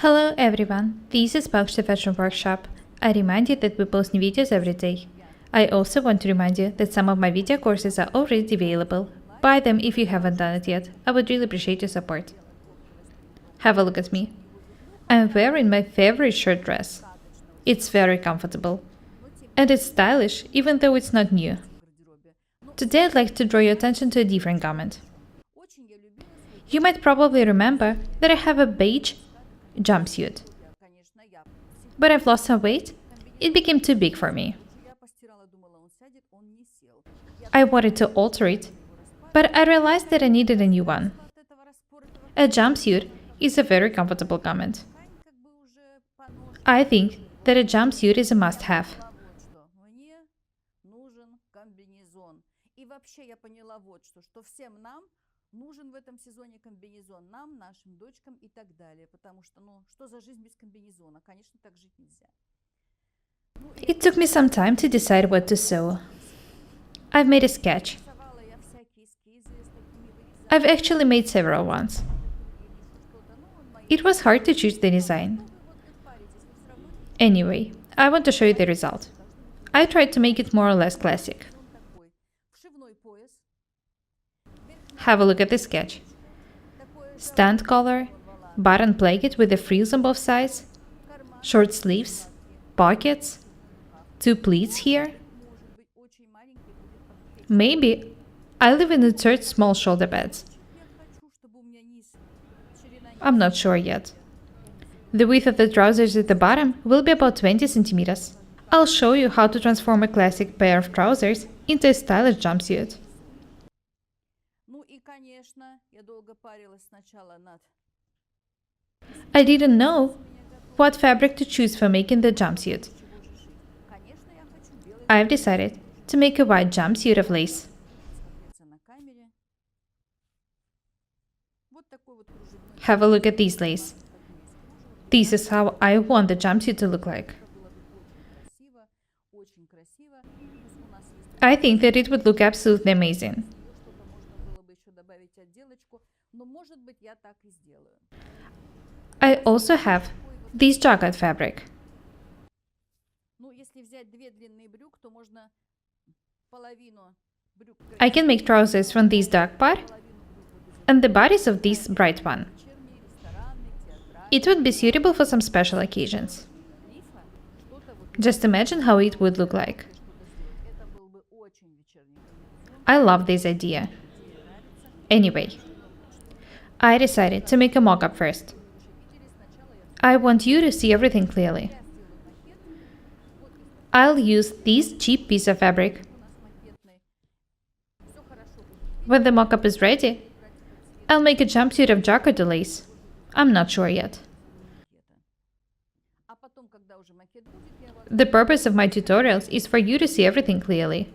Hello everyone, this is Paukshte Fashion Workshop. I remind you that we post new videos every day. I also want to remind you that some of my video courses are already available. Buy them if you haven't done it yet. I would really appreciate your support. Have a look at me. I'm wearing my favorite shirt dress. It's very comfortable. And it's stylish, even though it's not new. Today I'd like to draw your attention to a different garment. You might probably remember that I have a beige jumpsuit. But I've lost some weight. It became too big for me. I wanted to alter it, but I realized that I needed a new one. A jumpsuit is a very comfortable garment. I think that a jumpsuit is a must-have. Нужен в этом сезоне комбинезон нам, нашим дочкам и так далее. Потому что, что за жизнь без комбинезона? Конечно, так жить нельзя. It took me some time to decide what to sew. I've made a sketch. I've actually made several ones. It was hard to choose the design. Anyway, I want to show you the result. I tried to make it more or less classic. Have a look at the sketch. Stand collar, button placket with a frills on both sides, short sleeves, pockets, two pleats here. Maybe I'll even insert small shoulder pads. I'm not sure yet. The width of the trousers at the bottom will be about 20 centimeters. I'll show you how to transform a classic pair of trousers into a stylish jumpsuit. I didn't know what fabric to choose for making the jumpsuit. I've decided to make a white jumpsuit of lace. Have a look at this lace. This is how I want the jumpsuit to look like. I think that it would look absolutely amazing. I also have this jacket fabric. I can make trousers from this dark part and the bodies of this bright one. It would be suitable for some special occasions. Just imagine how it would look like. I love this idea. Anyway, I decided to make a mock-up first. I want you to see everything clearly. I'll use this cheap piece of fabric. When the mock-up is ready, I'll make a jumpsuit of jacquard or lace. I'm not sure yet. The purpose of my tutorials is for you to see everything clearly.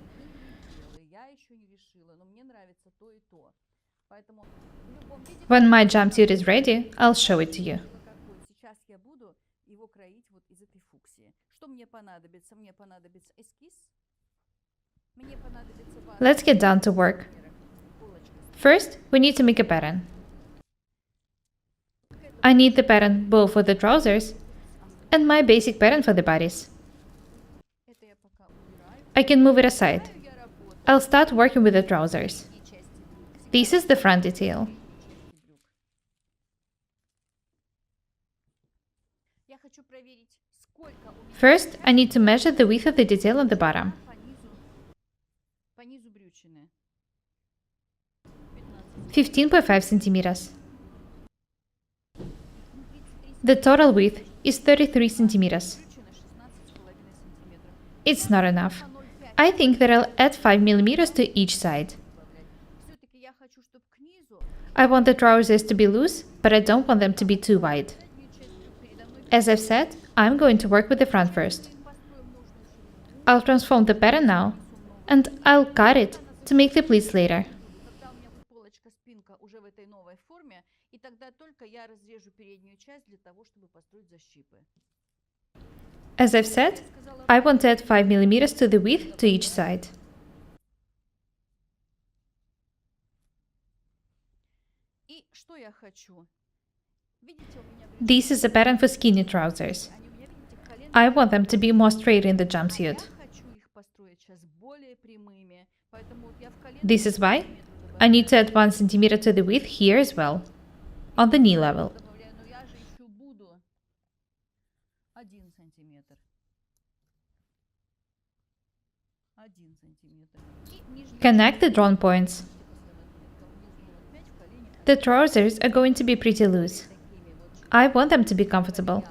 When my jumpsuit is ready, I'll show it to you. Let's get down to work. First, we need to make a pattern. I need the pattern both for the trousers and my basic pattern for the bodies. I can move it aside. I'll start working with the trousers. This is the front detail. First, I need to measure the width of the detail on the bottom. 15.5 centimeters. The total width is 33 centimeters. It's not enough. I think that I'll add 5 millimeters to each side. I want the trousers to be loose, but I don't want them to be too wide. As I've said, I'm going to work with the front first. I'll transform the pattern now, and I'll cut it to make the pleats later. As I've said, I want to add 5 millimeters to the width to each side. This is a pattern for skinny trousers. I want them to be more straight in the jumpsuit. This is why I need to add 1 centimeter to the width here as well, on the knee level. Connect the drawn points. The trousers are going to be pretty loose. I want them to be comfortable.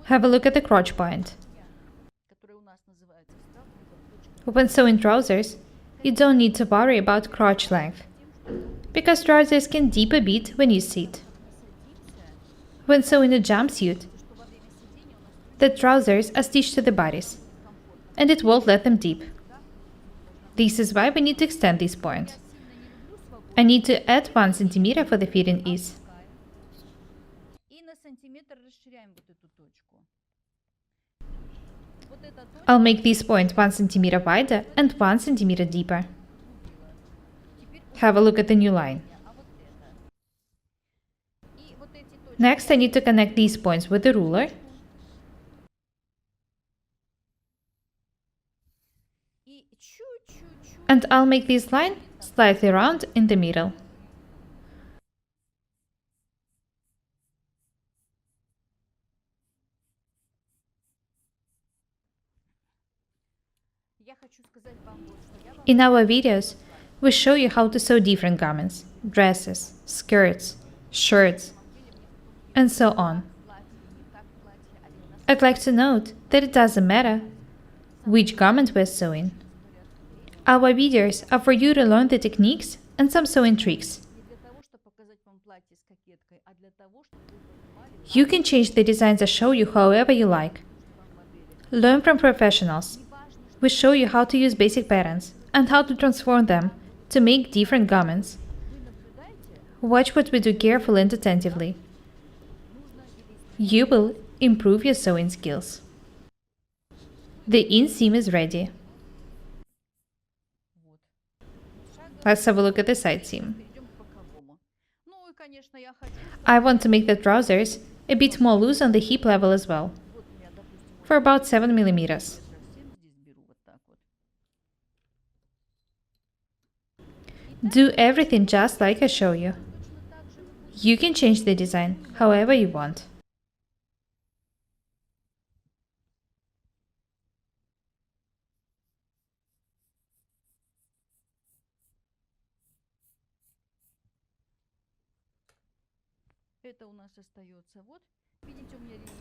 Have a look at the crotch point. When sewing trousers, you don't need to worry about crotch length, because trousers can dip a bit when you sit. When sewing a jumpsuit, the trousers are stitched to the bodies, and it won't let them dip. This is why we need to extend this point. I need to add 1 centimeter for the fitting ease. I'll make this point 1 centimeter wider and 1 centimeter deeper. Have a look at the new line. Next, I need to connect these points with the ruler. And I'll make this line slightly round in the middle. In our videos, we show you how to sew different garments, dresses, skirts, shirts, and so on. I'd like to note that it doesn't matter which garment we're sewing. Our videos are for you to learn the techniques and some sewing tricks. You can change the designs I show you however you like. Learn from professionals. We show you how to use basic patterns and how to transform them to make different garments. Watch what we do carefully and attentively. You will improve your sewing skills. The inseam is ready. Let's have a look at the side seam. I want to make the trousers a bit more loose on the hip level as well, for about 7 millimeters. Do everything just like I show you. You can change the design however you want.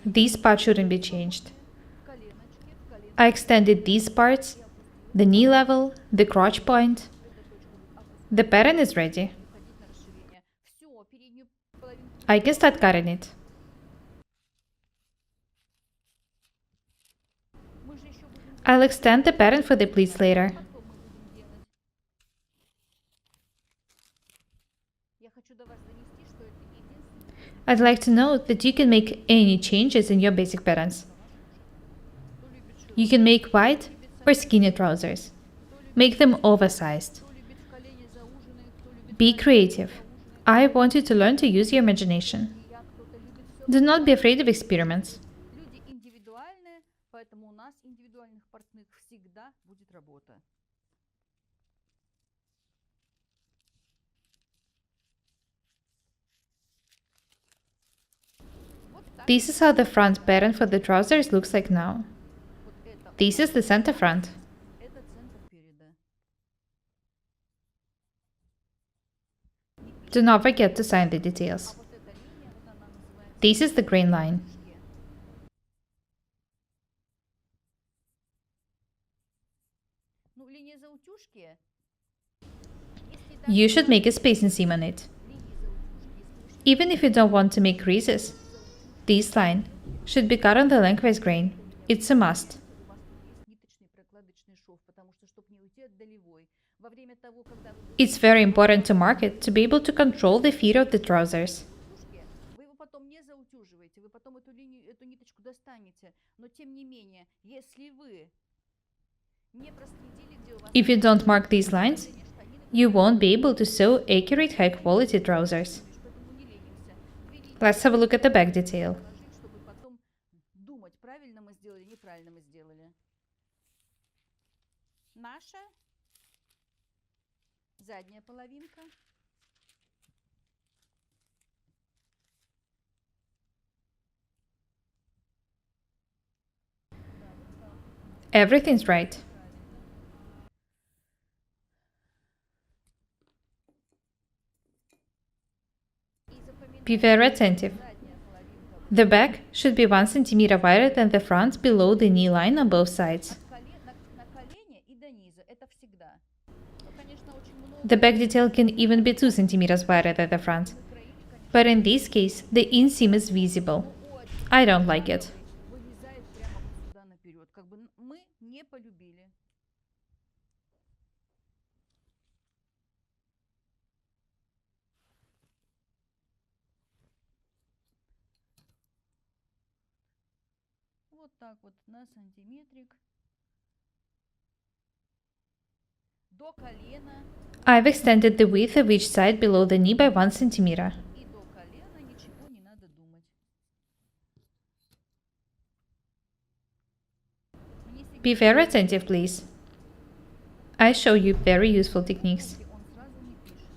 This part shouldn't be changed. I extended these parts, the knee level, the crotch point. The pattern is ready. I can start cutting it. I'll extend the pattern for the pleats later. I'd like to note that you can make any changes in your basic patterns. You can make wide or skinny trousers. Make them oversized. Be creative. I want you to learn to use your imagination. Do not be afraid of experiments. This is how the front pattern for the trousers looks like now. This is the center front. Do not forget to sign the details. This is the grain line. You should make a spacing seam on it. Even if you don't want to make creases, this line should be cut on the lengthwise grain. It's a must. во время того, когда вы It's very important to mark it to be able to control the feet of the trousers. утюжке, вы его потом не заутюживаете, вы потом эту линию, эту ниточку достанете. Но тем не менее, если вы не проследили, где у вас If you don't mark these lines, you won't be able to sew accurate high-quality trousers. поэтому не ленимся. Две линии Let's have a look at the back detail. положить, чтобы потом думать, правильно мы сделали, неправильно мы сделали. Наша задняя половинка. Everything's right. Be very attentive. The back should be 1 centimeter wider than the front below the knee line on both sides. На колени и до низа. Это всегда. Но, конечно, очень много The back detail can even be 2 centimeters wider than the front. But in this case, the inseam is visible. I don't like it. вылезает прямо вот сюда наперед. Как бы мы не полюбили. Вот так вот на сантиметрик. До колена I've extended the width of each side below the knee by 1 centimeter. и до колена ничего не надо думать. Be very attentive, please. I show you very useful techniques. Он сразу не пишет.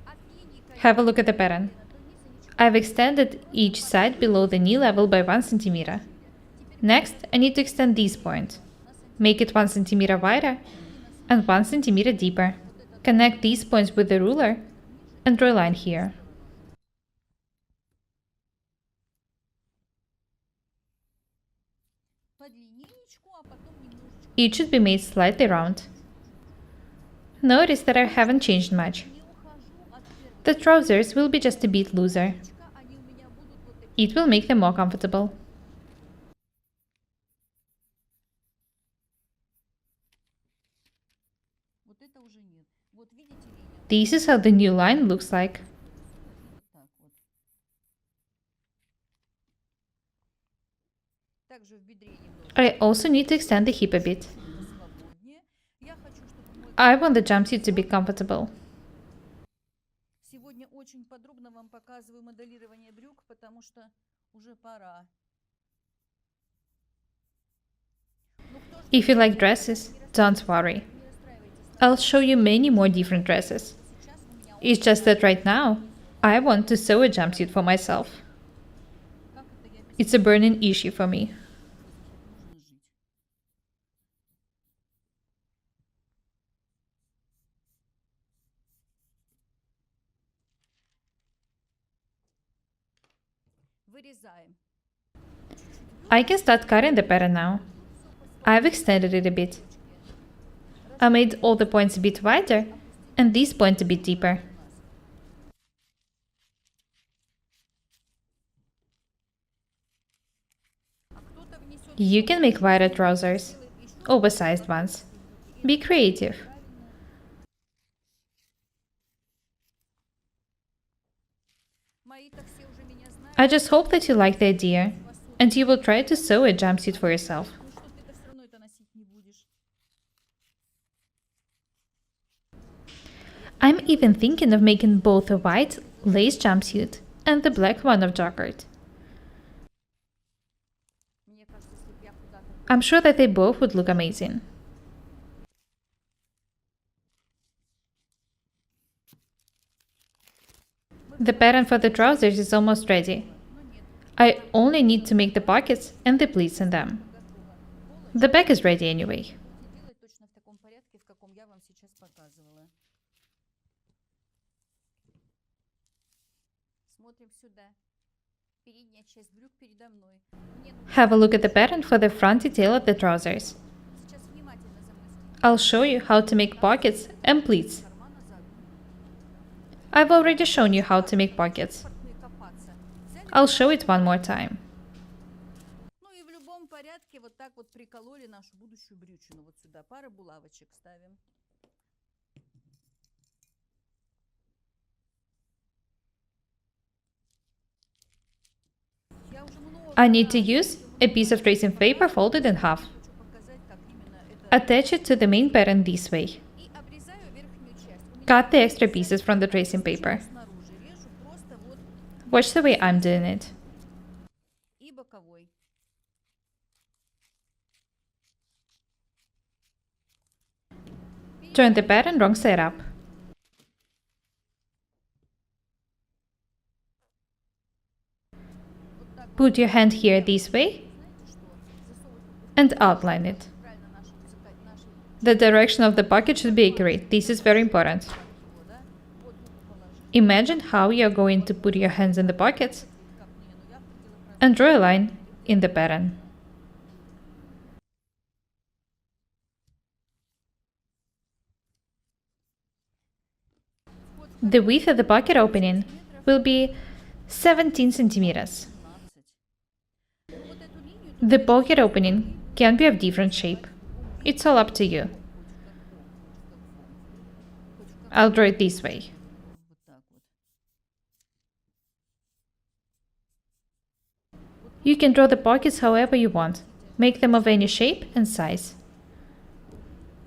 От линии колена Have a look at the pattern. до низа ничего. I've extended each side below the knee level by 1 centimeter. Next, I need to extend this point. Make it 1 centimeter wider and 1 centimeter deeper. Connect these points with the ruler and draw a line here. Под линеечку, а потом немножечко It should be made slightly round. Notice that I haven't changed much. не ухожу от первого The trousers will be just a bit looser. очка, они у меня будут вот такие. It will make them more comfortable. Вот это уже нет. Вот видите линию? This is how the new line looks like. Вот так вот. Также в бедре немножко I also need to extend the hip a bit. свободнее. Я хочу, чтобы мой I want the jumpsuit to be comfortable. сегодня очень подробно вам показываю моделирование брюк, потому что уже пора. Ну кто ж If you like dresses, don't worry. не расстраивайтесь. I'll show you many more different dresses. Сейчас у меня It's just that right now, I want to sew a jumpsuit for myself. как это я без It's a burning issue for me. нужно жить. Вырезаем. I can start cutting the pattern now. I've extended it a bit. I made all the points a bit wider and this point a bit deeper. А кто-то внесет You can make wider trousers, oversized ones. Be creative. мои-то все уже меня знают. I just hope that you like the idea and you will try to sew a jumpsuit for yourself. Ну что ты-то все равно это носить не будешь. I'm even thinking of making both a white lace jumpsuit and the black one of jacquard. Мне кажется, если бы я куда-то I'm sure that they both would look amazing. The pattern for the trousers is almost ready. I only need to make the pockets and the pleats in them. The back is ready anyway. будете делать точно в таком порядке, в каком я вам сейчас показывала. Смотрим сюда. Передняя часть брюк передо мной. Мне нужно Have a look at the pattern for the front detail of the trousers. сейчас внимательно за мной следить. I'll show you how to make pockets and pleats. Кармана задом. I've already shown you how to make pockets. Портные копаться. Взяли I'll show it one more time. Ну и в любом порядке вот так вот прикололи нашу будущую брючину вот сюда. Пары булавочек ставим. Я уже много I need to раз use a piece of tracing paper folded in half. хочу показать, как именно это. Attach it to the main pattern this way. И обрезаю верхнюю часть. У меня Cut the extra pieces from the tracing paper. снаружи режу просто вот Watch the way I'm doing it. и боковой. Turn the pattern wrong side up. Put your hand here this way and outline it. Правильно наши The direction of the pocket should be accurate. This is very important. его, да? Вот руку положи. Imagine how you're going to put your hands in the pockets Как мне, ну я определила правильно. and draw a line in the pattern. The width of the pocket opening will be 17 centimeters. 15. Вот эту линию The pocket opening can be of different shape. It's all up to you. I'll draw it this way. вот так вот. You can draw the pockets however you want. Make them of any shape and size.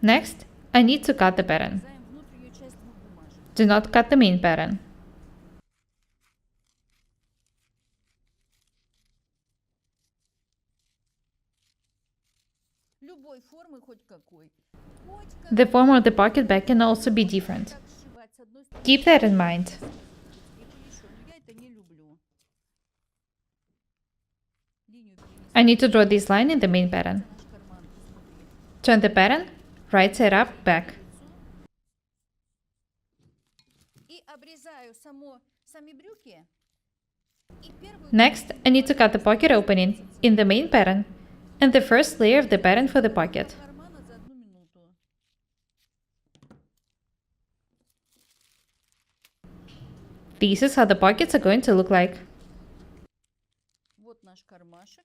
Next, I need to cut the pattern. Вырезаем внутреннюю часть двух бумажек. Do not cut the main pattern. Любой формы, хоть какой. Хоть The form of the pocket bag can also be different. как сшивать с одной стороны Keep that in mind. и еще. Но я это не люблю. Линию перенести I need to draw this line in the main pattern. в наш карман изнутри. Turn the pattern right side up, back. И обрезаю сами брюки. И первую Next, I need to cut the pocket opening in the main pattern and the first layer of the pattern for the pocket. кармана за 1 минуту. This is how the pockets are going to look like. Вот наш кармашек.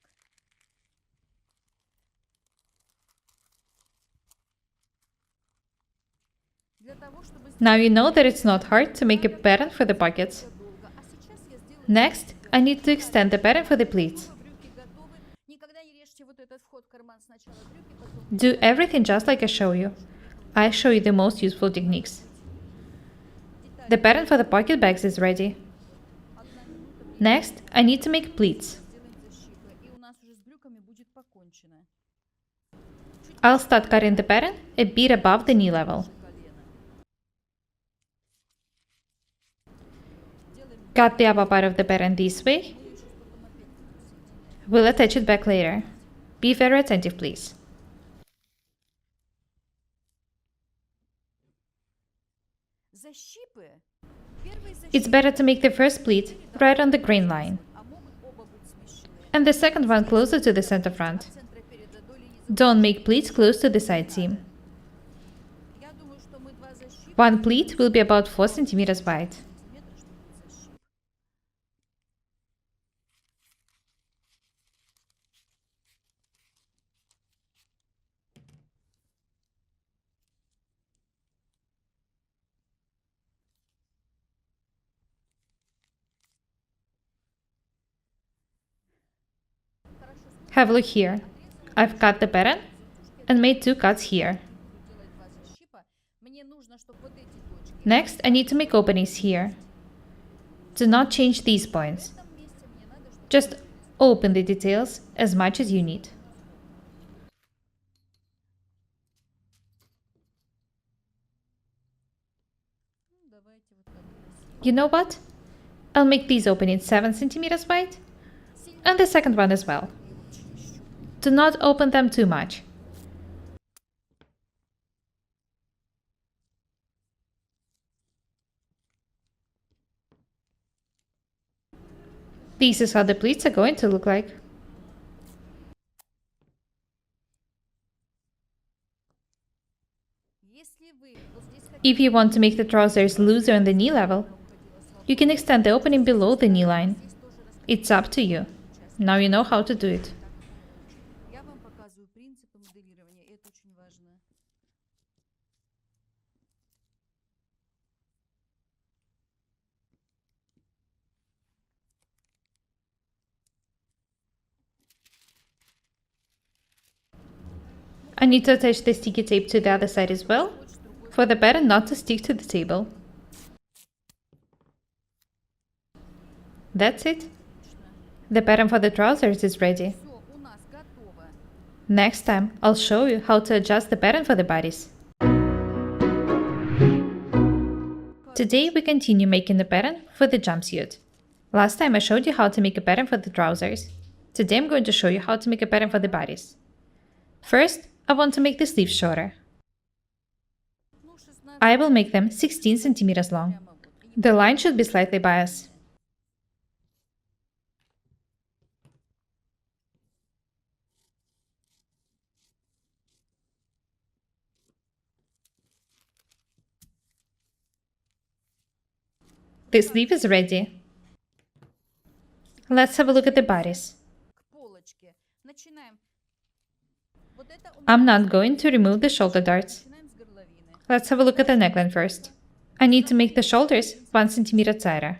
Для того, чтобы Now you know that it's not hard to make a pattern for the pockets. сделать долго. А сейчас я сделаю Next, I need to extend the pattern for the pleats. брюки готовы. Никогда не режьте вот этот вход в карман сначала брюки, потом Do everything just like I show you. I show you the most useful techniques. The pattern for the pocket bags is ready. 1 минута Next, I need to make pleats. сделаем защипы. И у нас уже с брюками будет покончено. I'll start cutting the pattern a bit above the knee level. Колено. Делаем Cut the upper part of the pattern this way. мы еще потом опять соединяем. We'll attach it back later. Be very attentive, please. Защипы. Первый It's защип, better to make the first pleat right on the grain line, а могут оба быть смещены. and the second one closer to the center front. Центра перед долей не Don't make pleats close to the side seam. Я думаю, что мы два защипа One pleat will be about 4 centimeters wide. сантиметра, что будет защип. Have a look here. I've cut the pattern and made 2 cuts here. Делать два защипа. Мне нужно, чтобы вот эти точки. Next, I need to make openings here. Do not change these points. В этом месте мне надо, чтобы Just open the details as much as you need. давайте вот так красиво. You know what? I'll make these openings 7 centimeters wide and the second one as well. Do not open them too much. This is how the pleats are going to look like. Если вы вот здесь хотите If you want to make the trousers looser on the knee level, You can extend the opening below the knee line. It's up to you. Now you know how to do it. Я вам показываю принципы моделирования, это очень важно. I need to attach the sticky tape to the other side as well, for the pattern not to stick to the table. That's it. The pattern for the trousers is ready. Все, у нас готово. Next time, I'll show you how to adjust the pattern for the bodice. Today we continue making the pattern for the jumpsuit. Last time I showed you how to make a pattern for the trousers. Today I'm going to show you how to make a pattern for the bodice. First, I want to make the sleeves shorter. Ну, 16 I will make them 16 centimeters long. прямо вот. The line should be slightly biased. The sleeve is ready. Let's have a look at the bodice. К полочке. Начинаем. Вот это у I'm меня not going to remove the shoulder darts. начинаем с горловины. Let's have a look at the neckline first. I need to make the shoulders 1 centimeter tighter.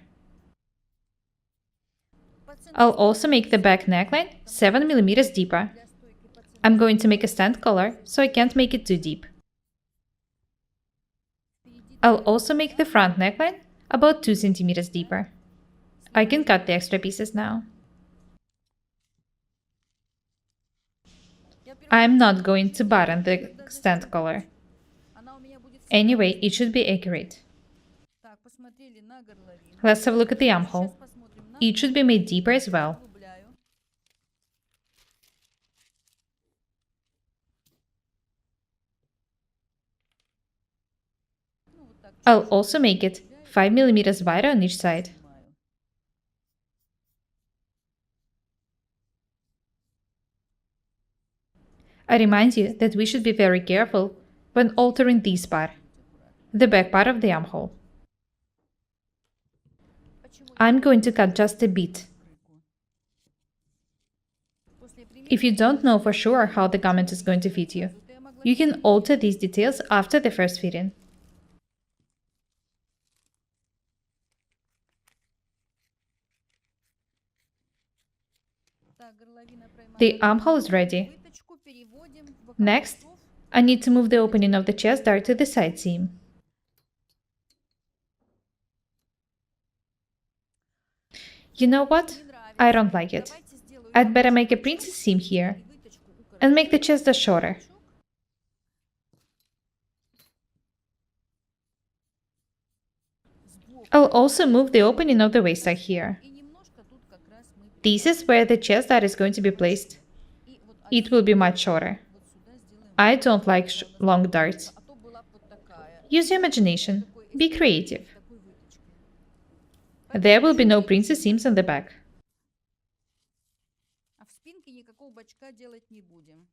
По центру I'll also make the back neckline 7 millimeters deeper. для стойки по центру. I'm going to make a stand collar, so I can't make it too deep. Впереди I'll also make the front neckline about 2 centimeters deeper. I can cut the extra pieces now. я беру, I'm not going to button the stand collar. она у меня будет Anyway, it should be accurate. так, посмотрели на горловину. Let's have a look at the Сейчас armhole. посмотрим на It should be made deeper as well. углубляю. Ну, вот так I'll also make it 5 millimeters wider on each side. снимаю. I remind you that we should be very careful when altering this part, the back part of the armhole. Почему I'm going to cut just a bit. крыку? После If you don't know for sure how the garment is going to fit you, я могла you can alter these details after the first fitting. так, горловина проймаем. The armhole is ready. Выточку переводим в боковой Next, шов. I need to move the opening of the chest dart to the side seam. You know what? Не нравится. I don't like it. Давайте сделаю I'd better make a princess seam here и выточку укорочу. and make the chest dart shorter. Сбоку. I'll also move the opening of the waistline here. И немножко тут как раз мы This is where the chest dart is going to be placed. и вот It will be much shorter. вот сюда сделаем. I don't like long darts. А то была вот такая. Use your imagination. Be creative. Такой выточкой. There will be no princess seams on the back. А в спинке никакого бачка делать не будем.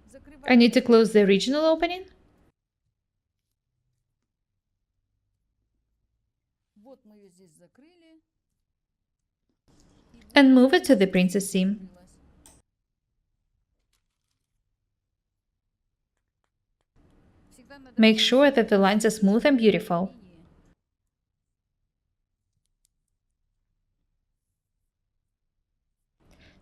I Закрываем. need to close the original opening. Вот мы ее здесь закрыли. And move it to the princess seam. Закрылась. Всегда надо Make sure that the lines are smooth and beautiful. линии.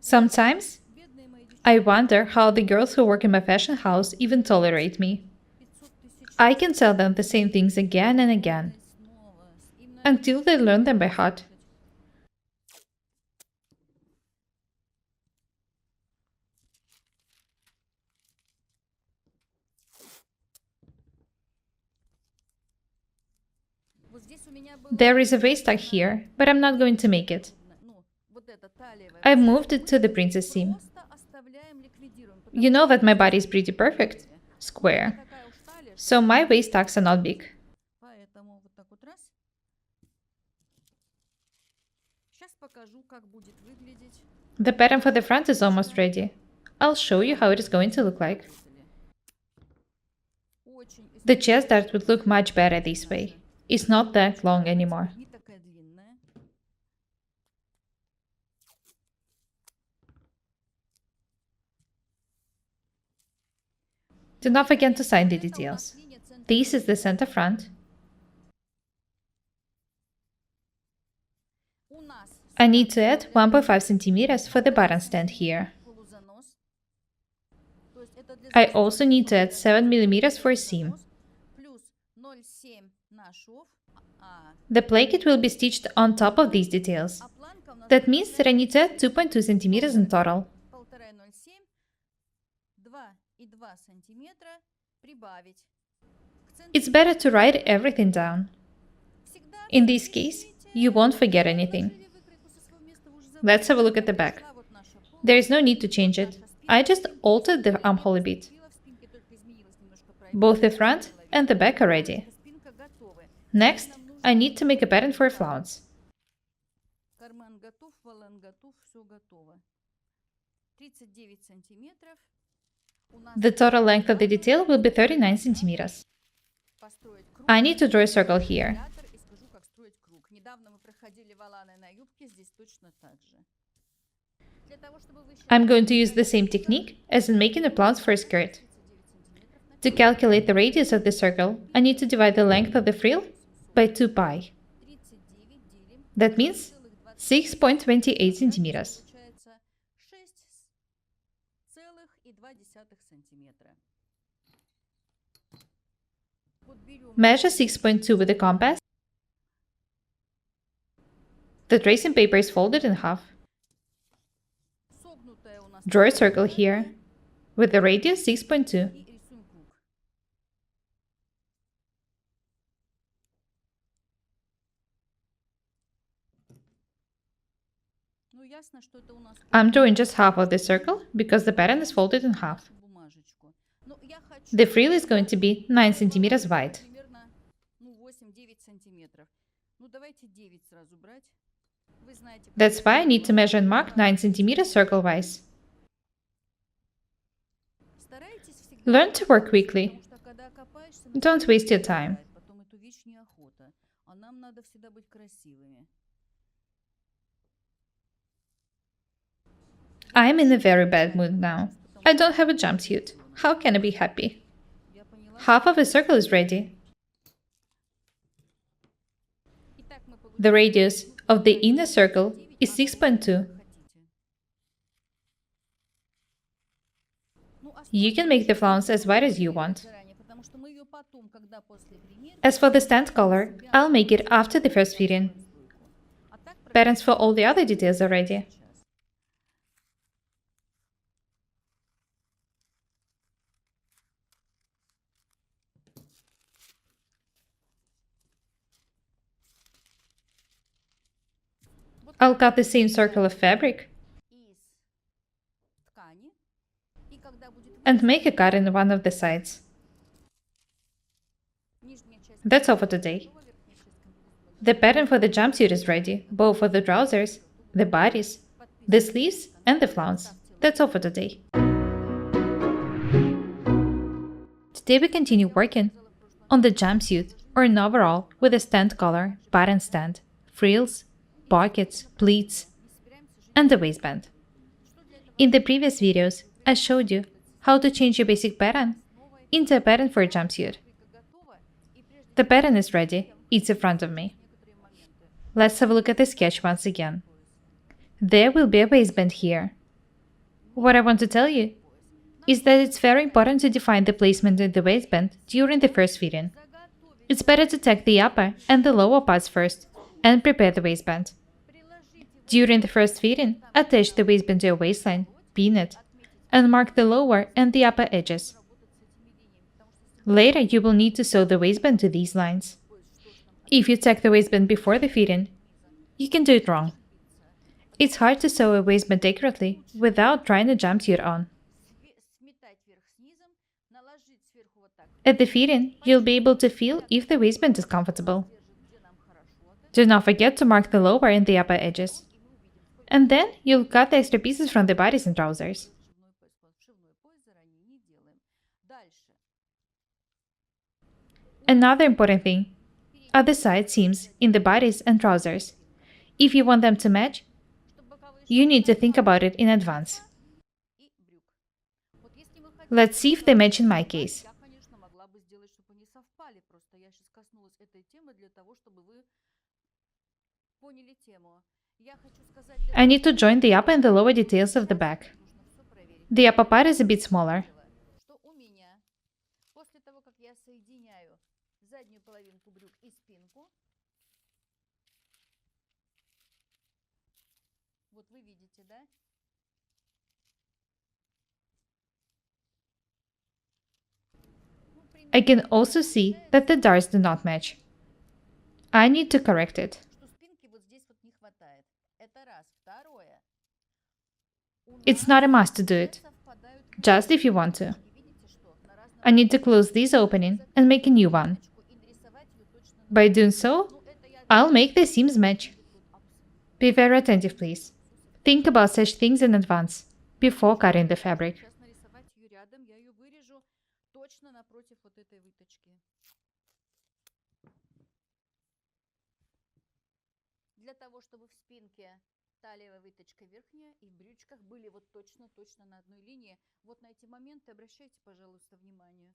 Sometimes, Бедные мои девчонки, I wonder how the girls who work in my fashion house even tolerate me. 500 тысяч I can tell them the same things again and again, снова. Им надо until they learn them by heart. Вот здесь у меня было, There is a waist tuck here, but I'm not going to make it. ну, вот эта талиевая. I moved it to the princess seam. Просто оставляем, ликвидируем. потому You know что that my body is pretty perfect, square, такая уж талия, что so my waist tucks are not big. поэтому вот так вот раз. покажу, как будет выглядеть. The pattern for the front is almost ready. I'll show you how it is going to look like. Очень The chest dart would look much better this way. It's not that long anymore. не такая длинная. Do not forget to sign the details. This is the center front. У нас I need to add 1.5 centimeters for the button stand here. полузанос. То есть это для I also need to add 7 millimeters for a seam. плюс 0,7 на шов. The placket will be stitched on top of these details. Планка у нас That means that I need to add 2.2 centimeters in total. 1,5 0,7, 2,2 сантиметра прибавить. It's better to write everything down. In this case, you won't forget anything. Let's have a look at the back. There is no need to change it. I just altered the armhole a bit. Both the front and the back are ready. Next, I need to make a pattern for a flounce. Карман готов, волан готов, все готово. 39 сантиметров. The total length of the detail will be 39 centimeters. Построить круг. I need to draw a circle here. И скажу, как строить круг. Недавно мы проходили воланы на юбке, здесь точно так же. Для того, чтобы вы I'm going to use the same technique as in making a flounce for a skirt. To calculate the radius of the circle, I need to divide the length of the frill by 2 pi. 39 делим. That means 6.28 centimeters. Получается 6,2 сантиметра. Вот берем Measure 6.2 with a compass. The tracing paper is folded in half. согнутое у нас Draw a circle here with the radius 6.2. и рисуем круг. Ну ясно, что это у нас I'm drawing just half of the circle because the pattern is folded in half. бумажечку. Ну я хочу The frill is going to be 9 centimeters wide. примерно 8-9 сантиметров. Ну давайте 9 сразу брать. Вы знаете, That's why I need to measure and mark 9 centimeters circle-wise. старайтесь всегда, Learn to work quickly. потому что когда копаешься, Don't waste your time. потом эту вещь неохота. А нам надо всегда быть красивыми. I'm in a very bad mood now. I don't have a jumpsuit. How can I be happy? Я поняла. Half of a circle is ready. Итак, мы получили The radius of the inner circle is 6.2. хотите. Ну, You can make the flounce as wide as you want. заранее, потому что мы ее потом, когда после примерки, As for the stand color, I'll make it after the first fitting. а так Patterns for all the other details are ready. сейчас. I'll cut the same circle of fabric Из ткани. И когда будет and make a cut in one of the sides. нижняя часть That's all for today. готова, верхняя часть комплектуется. The pattern for the jumpsuit is ready, both for the trousers, the bodies, the sleeves, and the flounce. That's all for today. Today we continue working on the jumpsuit or an overall with a stand collar, button stand, frills, pockets, pleats, and the waistband. In the previous videos, I showed you how to change your basic pattern into a pattern for a jumpsuit. Готова. И прежде The pattern is ready, it's in front of me. некоторые моменты. Let's have a look at the sketch once again. There will be a waistband here. What I want to tell you is that it's very important to define the placement of the waistband during the first fitting. Заготовить, It's better to tack the upper and the lower parts first and prepare the waistband. приложите During the first fitting, attach the waistband to your waistline, pin it, and mark the lower and the upper edges. Later, you will need to sew the waistband to these lines. If you tack the waistband before the fitting, you can do it wrong. It's hard to sew a waistband accurately without trying a jumpsuit on. сметать вверх снизом, наложить сверху вот так. At the fitting, you'll be able to feel if the waistband is comfortable. Держит, где нам хорошо. Do not forget to mark the lower and the upper edges. И мы увидим, And then you'll cut the extra pieces from the bodice and trousers. Вшивной пояс заранее не делаем. Дальше. Another important thing are the side seams in the bodice and trousers. If you want them to match, Чтобы боковые you швы need to think совпали about it in advance. и брюк. Вот если вы хотите, Let's see if they match in my case. я, конечно, могла бы сделать, чтобы они совпали. Просто я сейчас коснулась этой темы для того, чтобы вы поняли тему. Я хочу сказать, для I need to того, join the upper and the lower details of the back. нужно все проверить. The upper part is a bit smaller. Что у меня после того, как я соединяю заднюю половинку брюк и спинку, вот вы видите, да? I can also see that the darts do not match. I need to correct it. Что спинки вот здесь вот не хватает. Это раз. Второе. It's not a must to do it, Совпадают just if you want to. видите, что на разных I need to close this opening and make a new one. и нарисовать ее точно. By doing so, Это я I'll make the seams match. тут Be very attentive, please. Think about such things in advance, before cutting the fabric. сейчас нарисовать ее рядом, я ее вырежу точно напротив вот этой выточки. Для того, чтобы в спинке талиевая выточка верхняя и в брючках были вот точно-точно на одной линии. Вот на эти моменты обращайте, пожалуйста, внимание.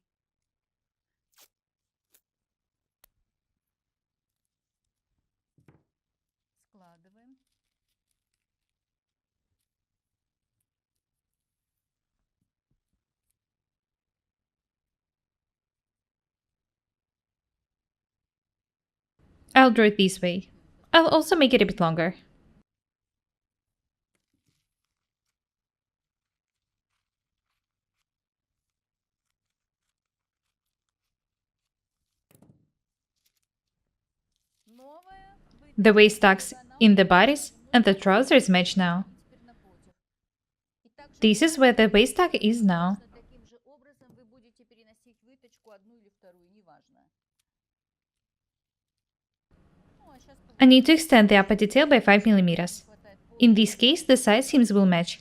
Складываем. I'll draw it this way. I'll also make it a bit longer. Новая The waist tucks in the bodice and the trousers match now. теперь напротив. И также This is where the waist tuck is now. таким же образом вы будете переносить выточку одну или вторую, неважно. Ну, а сейчас I need to extend the upper detail by 5 mm. хватает In this case, the side seams will match.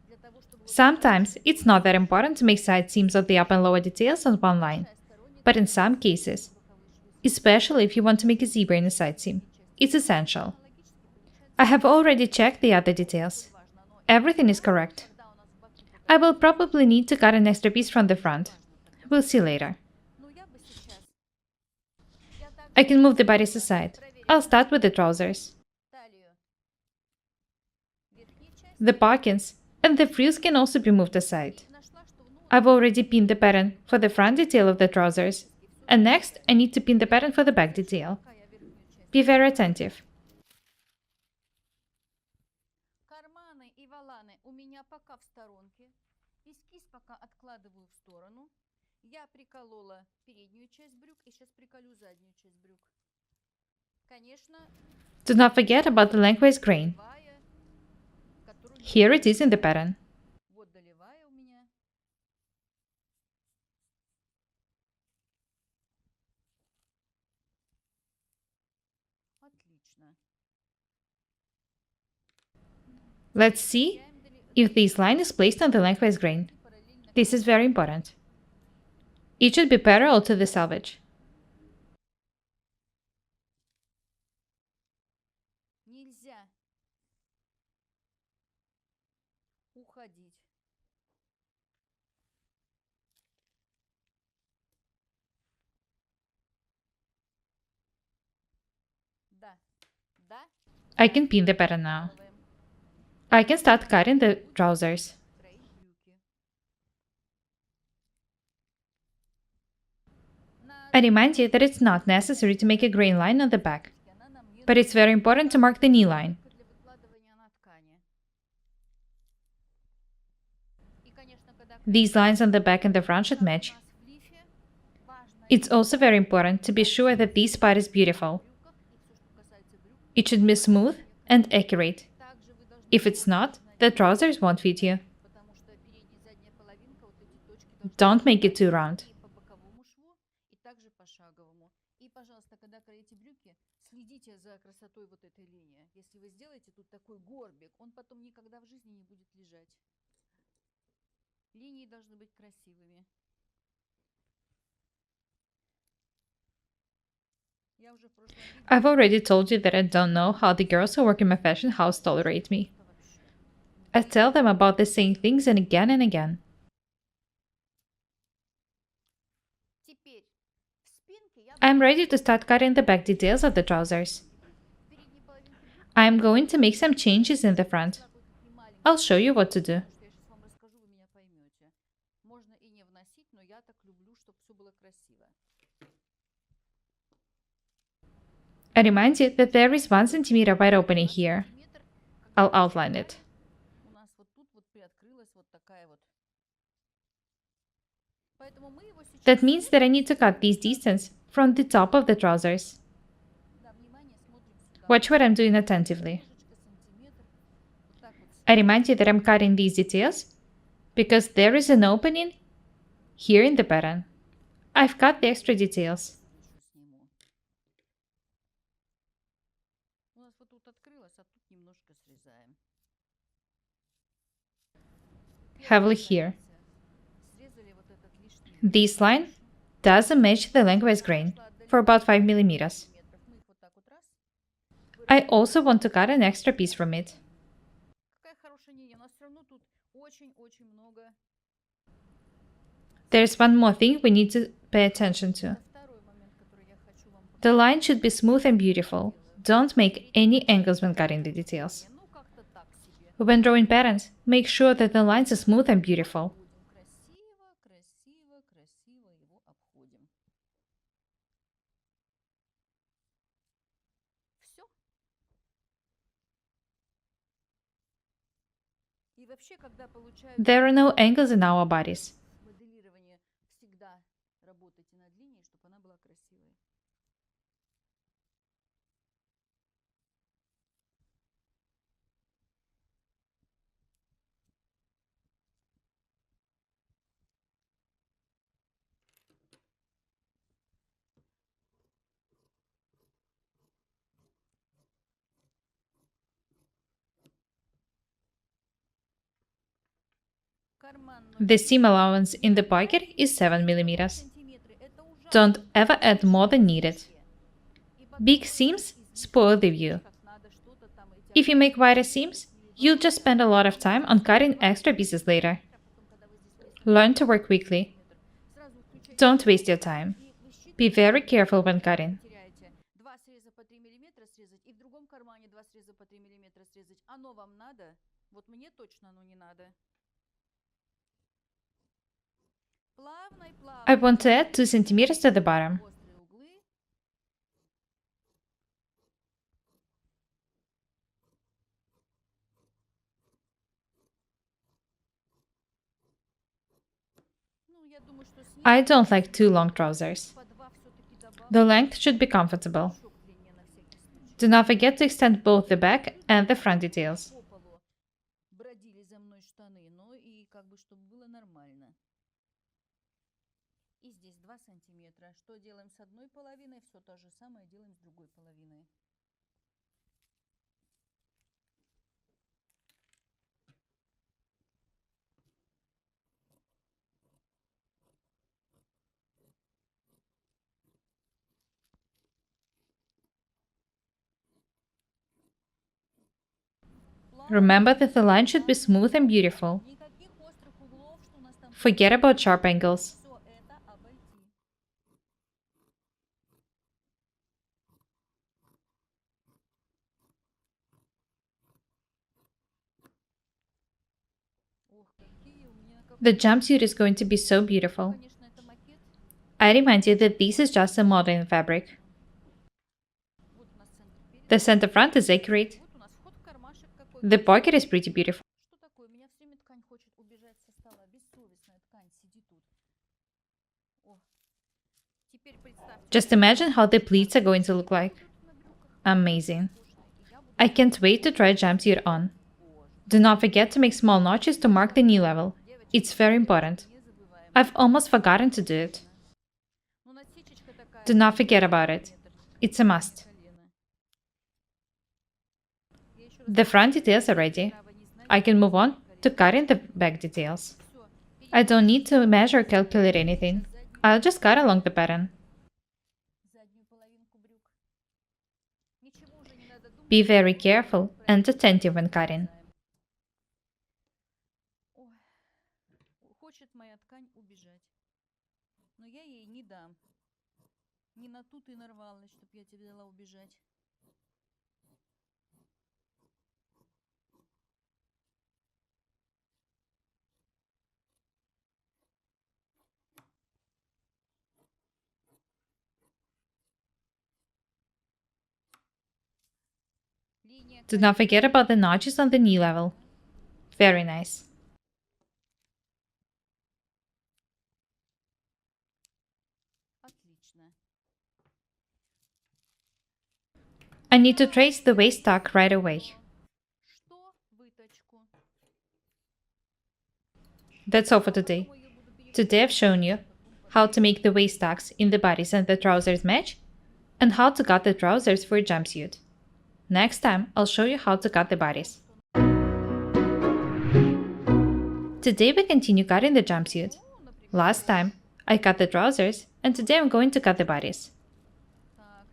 для того, чтобы Sometimes it's not that important to make side seams of the upper and lower details on one line, but in some cases, especially if you want to make a zebra in a side seam, it's essential. I have already checked the other details. Everything is correct. когда у нас в боку I will probably need to cut an extra piece from the front. We'll see later. ну я бы сейчас я так I can move the bodice aside. I'll start with the trousers. талию верхней части The pockets and the frills can also be moved aside. нашла, что ну I've already pinned the pattern for the front detail of the trousers. And next, I need to pin the pattern for the back detail. пока я верхнюю часть. Be very attentive. Карманы и воланы у меня пока в сторонке. Эскиз пока откладываю в сторону. Я приколола переднюю часть брюк и сейчас приколю заднюю часть брюк. Конечно, Do not forget about the lengthwise grain. долевая, которую Here it is in the pattern. вот долевая у меня. Отлично. Let's see if this line is placed on the lengthwise grain. Параллельно This is very important. It should be parallel to the selvage. нельзя уходить. Да, да, I can pin the pattern now. делаем. I can start cutting the trousers. Кроить брюки. На I remind you that it's not necessary to make a grain line on the back, она нам не but it's very important to mark the knee line. нужна для выкладывания на ткани. И, конечно, когда These lines on the back and the front should match. у нас в лифе, важно It's also very important to be sure that this part is beautiful. брюках и все, что касается брюк, It should be smooth and accurate. также вы должны If it's not, the trousers won't fit you. потому что передняя и задняя половинка, вот эти точки должны Don't make it too round. и по боковому шву, и также по шаговому. И, пожалуйста, когда кроете брюки, следите за красотой вот этой линии. если вы сделаете тут такой горбик, он потом никогда в жизни не будет лежать. Линии должны быть красивыми. Я уже в прошлом видео I've already told you that I don't know how the girls who work in my fashion house tolerate me. просто вообще. I tell them about the same things and again and again. Теперь в спинке я I'm ready to start cutting the back details of the trousers. в передней половинке брюк I'm going to make some changes in the front. такой как не маленький. I'll show you what to do. Что я сейчас вам расскажу, вы меня поймете. Можно и не вносить, но я так люблю, чтобы все было красиво. I remind you that there is 1 centimeter wide opening here. Сантиметр, I'll когда outline it. у нас вот тут вот приоткрылась вот такая вот. Поэтому мы его сейчас That means that I need to cut this distance from the top of the trousers. да, внимание, смотрим сюда. Watch what I'm doing attentively. Немножечко сантиметр. Вот так вот I remind you that I'm cutting these details because there is an opening here in the pattern. I've cut the extra details. еще сниму. У нас вот тут открылось, а тут немножко срезаем. Heavily here. Срезали вот этот лишний This line doesn't match the lengthwise grain for about 5 millimeters. метров. Мы их вот так вот раз. I also want to cut an extra piece from it. Какая хорошая линия. У нас все равно тут очень-очень много. There's one more thing we need to pay attention to. Второй момент, который я хочу вам The line should be smooth and beautiful. Don't make any angles when cutting the details. ну как-то так себе. When drawing patterns, make sure that the lines are smooth and beautiful. Будем красиво, красиво, красиво его обходим. Все. И вообще, когда получается There are no angles in our bodies. моделирование, всегда работайте над линией, чтобы она была красивой. Карман The seam allowance in the pocket is 7 millimeters. сантиметры. Это ужасно. Don't ever add more than needed. И потом Big seams spoil the view. как надо что-то там эти If you make wider seams, you'll just spend a lot of time on cutting extra pieces later. потом, когда вы здесь Learn to work quickly. сразу включаете Don't waste your time. и вы считаете, Be very careful when cutting. теряете. Два среза по 3 миллиметра срезать и в другом кармане два среза по 3 миллиметра срезать. Оно вам надо? Вот мне точно оно не надо. Плавно и плавно. I want to add 2 centimeters to the bottom. Острые углы. Ну, я думаю, что снизу I don't like too long trousers. по два все-таки добавлю. The length should be comfortable. Еще к длине на всякий случай. Do not forget to extend both the back and the front details. По полу бродили за мной штаны, но и как бы чтобы было нормально. И здесь 2 сантиметра. Что делаем с одной половиной, все то же самое делаем с другой половиной. Remember that the line should be smooth and beautiful. Никаких острых углов, что у нас там Forget about sharp angles. все это обойти. Ох, какие у меня The jumpsuit is going to be so beautiful. конечно, это макет. I remind you that this is just a modeling fabric. Вот у нас центр перед. The center front is accurate. Вот у нас вход в кармашек какой. The pocket is pretty beautiful. Что такое? У меня все время ткань хочет убежать со стола. Бессовестная ткань сидит тут. О. Теперь представьте. Just imagine how the pleats are going to look like. На брюках Amazing. кожаные. И я буду I can't wait to try jumpsuit on. Do not forget to make small notches to mark the knee level. It's very important. не забываем. I've almost forgotten to do it. Ну, насечечка такая. Do not forget about it. It's a must. Колено. The front details are ready. I can move on to cutting the back details. I don't need to measure or calculate anything. I'll just cut along the pattern. заднюю половинку брюк. Ничего уже не надо думать. Be very careful and attentive when cutting. Ой, хочет моя ткань убежать. Но я ей не дам. Не на ту ты нарвалась, чтоб я тебе дала убежать. Линия Do not forget about the notches on the knee level. Very nice. отлично. I need to trace the waist tuck right away. Что? Выточку. That's all for today. Today I've shown you how to make the waist tucks in the bodice and the trousers match, and how to cut the trousers for a jumpsuit. Next time, I'll show you how to cut the bodice. Today we continue cutting the jumpsuit. Last time, I cut the trousers, and today I'm going to cut the bodice. Так,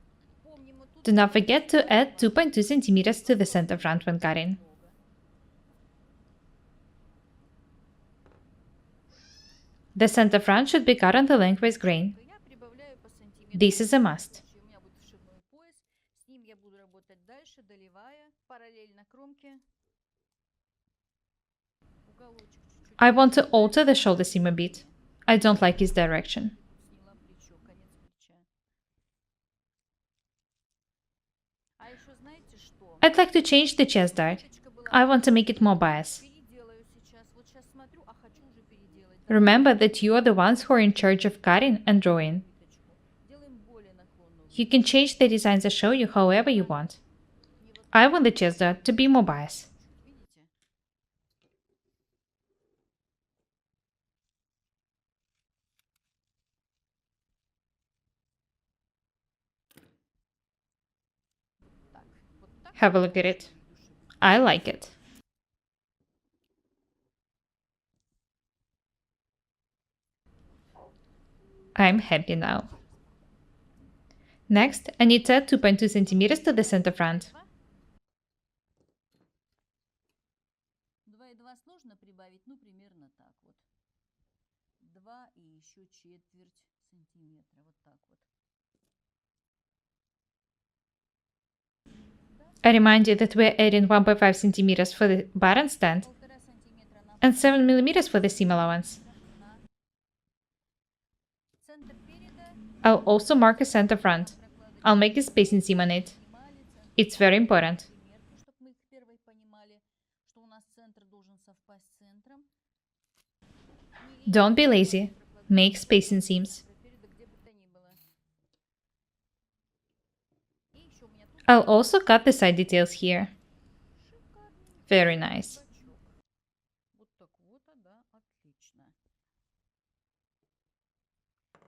помним, вот тут Do not forget to add 2.2 centimeters to the center front when cutting. The center front should be cut on the lengthwise grain. я прибавляю по сантиметру. This is a must. У меня будет вшивной пояс. С ним я буду работать дальше, доливая параллельно кромке. Уголочек чуть-чуть. I want to alter the shoulder seam a bit. I don't like its direction. Сняла плечо, конец плеча. А еще знаете что? I'd like to change the chest dart. Выточка была. I want to make it more bias. Переделаю сейчас. Вот сейчас смотрю, а хочу уже переделать. Remember that you are the ones who are in charge of cutting and drawing. Выточку. Делаем более наклонную. You can change the designs I show you however you want. I want the chest dart to be more bias. Видите? Так, вот так. Have a look at it. I like it. I'm happy now. Next, I need to add 2.2 centimeters to the center front. 2,2 сложно прибавить, ну, примерно так вот. 2 и еще четверть сантиметра, вот так вот. I remind you that we're adding 1.5 centimeters for the button stand 1,5 сантиметра на and 7 millimeters for the seam allowance. на центр переда, I'll also mark a center front. I'll make a spacing seam on it. понимали центр It's very important. примерку, чтобы мы их первой понимали, что у нас центр должен совпасть с центром. Don't be lazy. Make spacing seams. Переда, где бы то ни было. И еще у меня тут I'll also cut the side details here. шикарный Very nice. бачок. Вот так вот, да, отлично.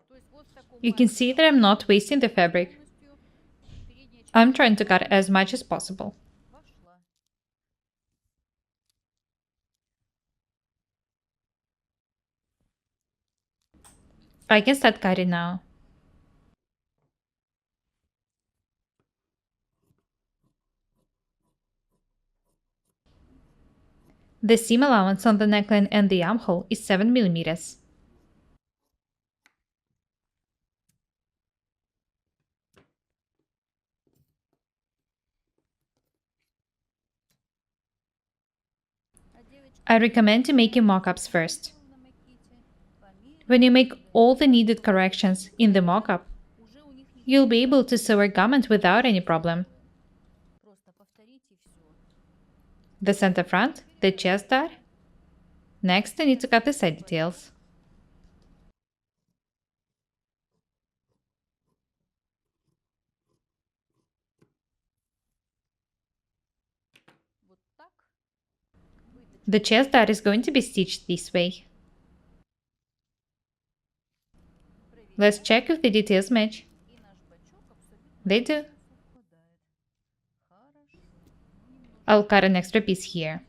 То есть вот в таком You can see that I'm not wasting the fabric. полностью передняя часть I'm trying to cut as much as possible. вошла. I can start cutting now. The seam allowance on the neckline and the armhole is 7 millimeters. А девочки I recommend you making mock-ups first. на макете померили, When you make all the needed corrections in the mock-up, уже у них не you'll be able to sew a garment without any problem. просто повторите и все. The center front, the chest dart. Next, I need to cut the side details. Вот так. Вытащить The chest dart is going to be stitched this way. Let's check if the details match. и наш бачок абсолютно They do. совпадает. Хорошо. Ну, I'll cut an extra piece here.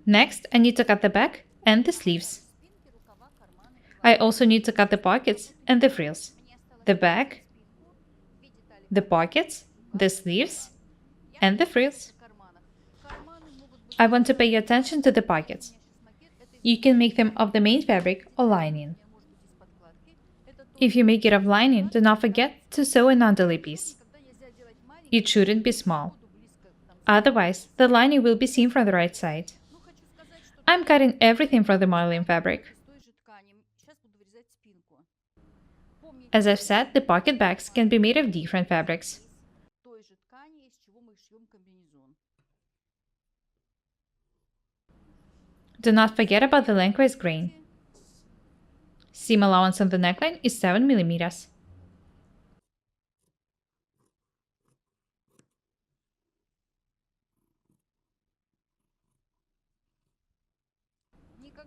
Next, I need to cut the back and the sleeves. Спинки, рукава, карманы и I воланы. also need to cut the pockets and the frills. Мне осталось The back, спинку, две детали the pockets, the sleeves, Я and the хочу frills. в карманах. Карманы могут быть I want to pay attention to the pockets. у меня сейчас макет, это You can make them of the main fabric or lining. у меня может быть из подкладки. Это If you make it of lining, do not forget to sew an underlay piece. никогда нельзя делать маленький, It shouldn't be small. буду близко там. Otherwise, the lining will be seen from the right side. Ну, хочу сказать, что I'm cutting everything from the modeling fabric. из той же ткани. Сейчас буду вырезать спинку. Помните, As I've said, the pocket bags can be made of different fabrics. из той же ткани, из чего мы шьем комбинезон. Do not forget about the lengthwise grain. Seam allowance on the neckline is 7 mm.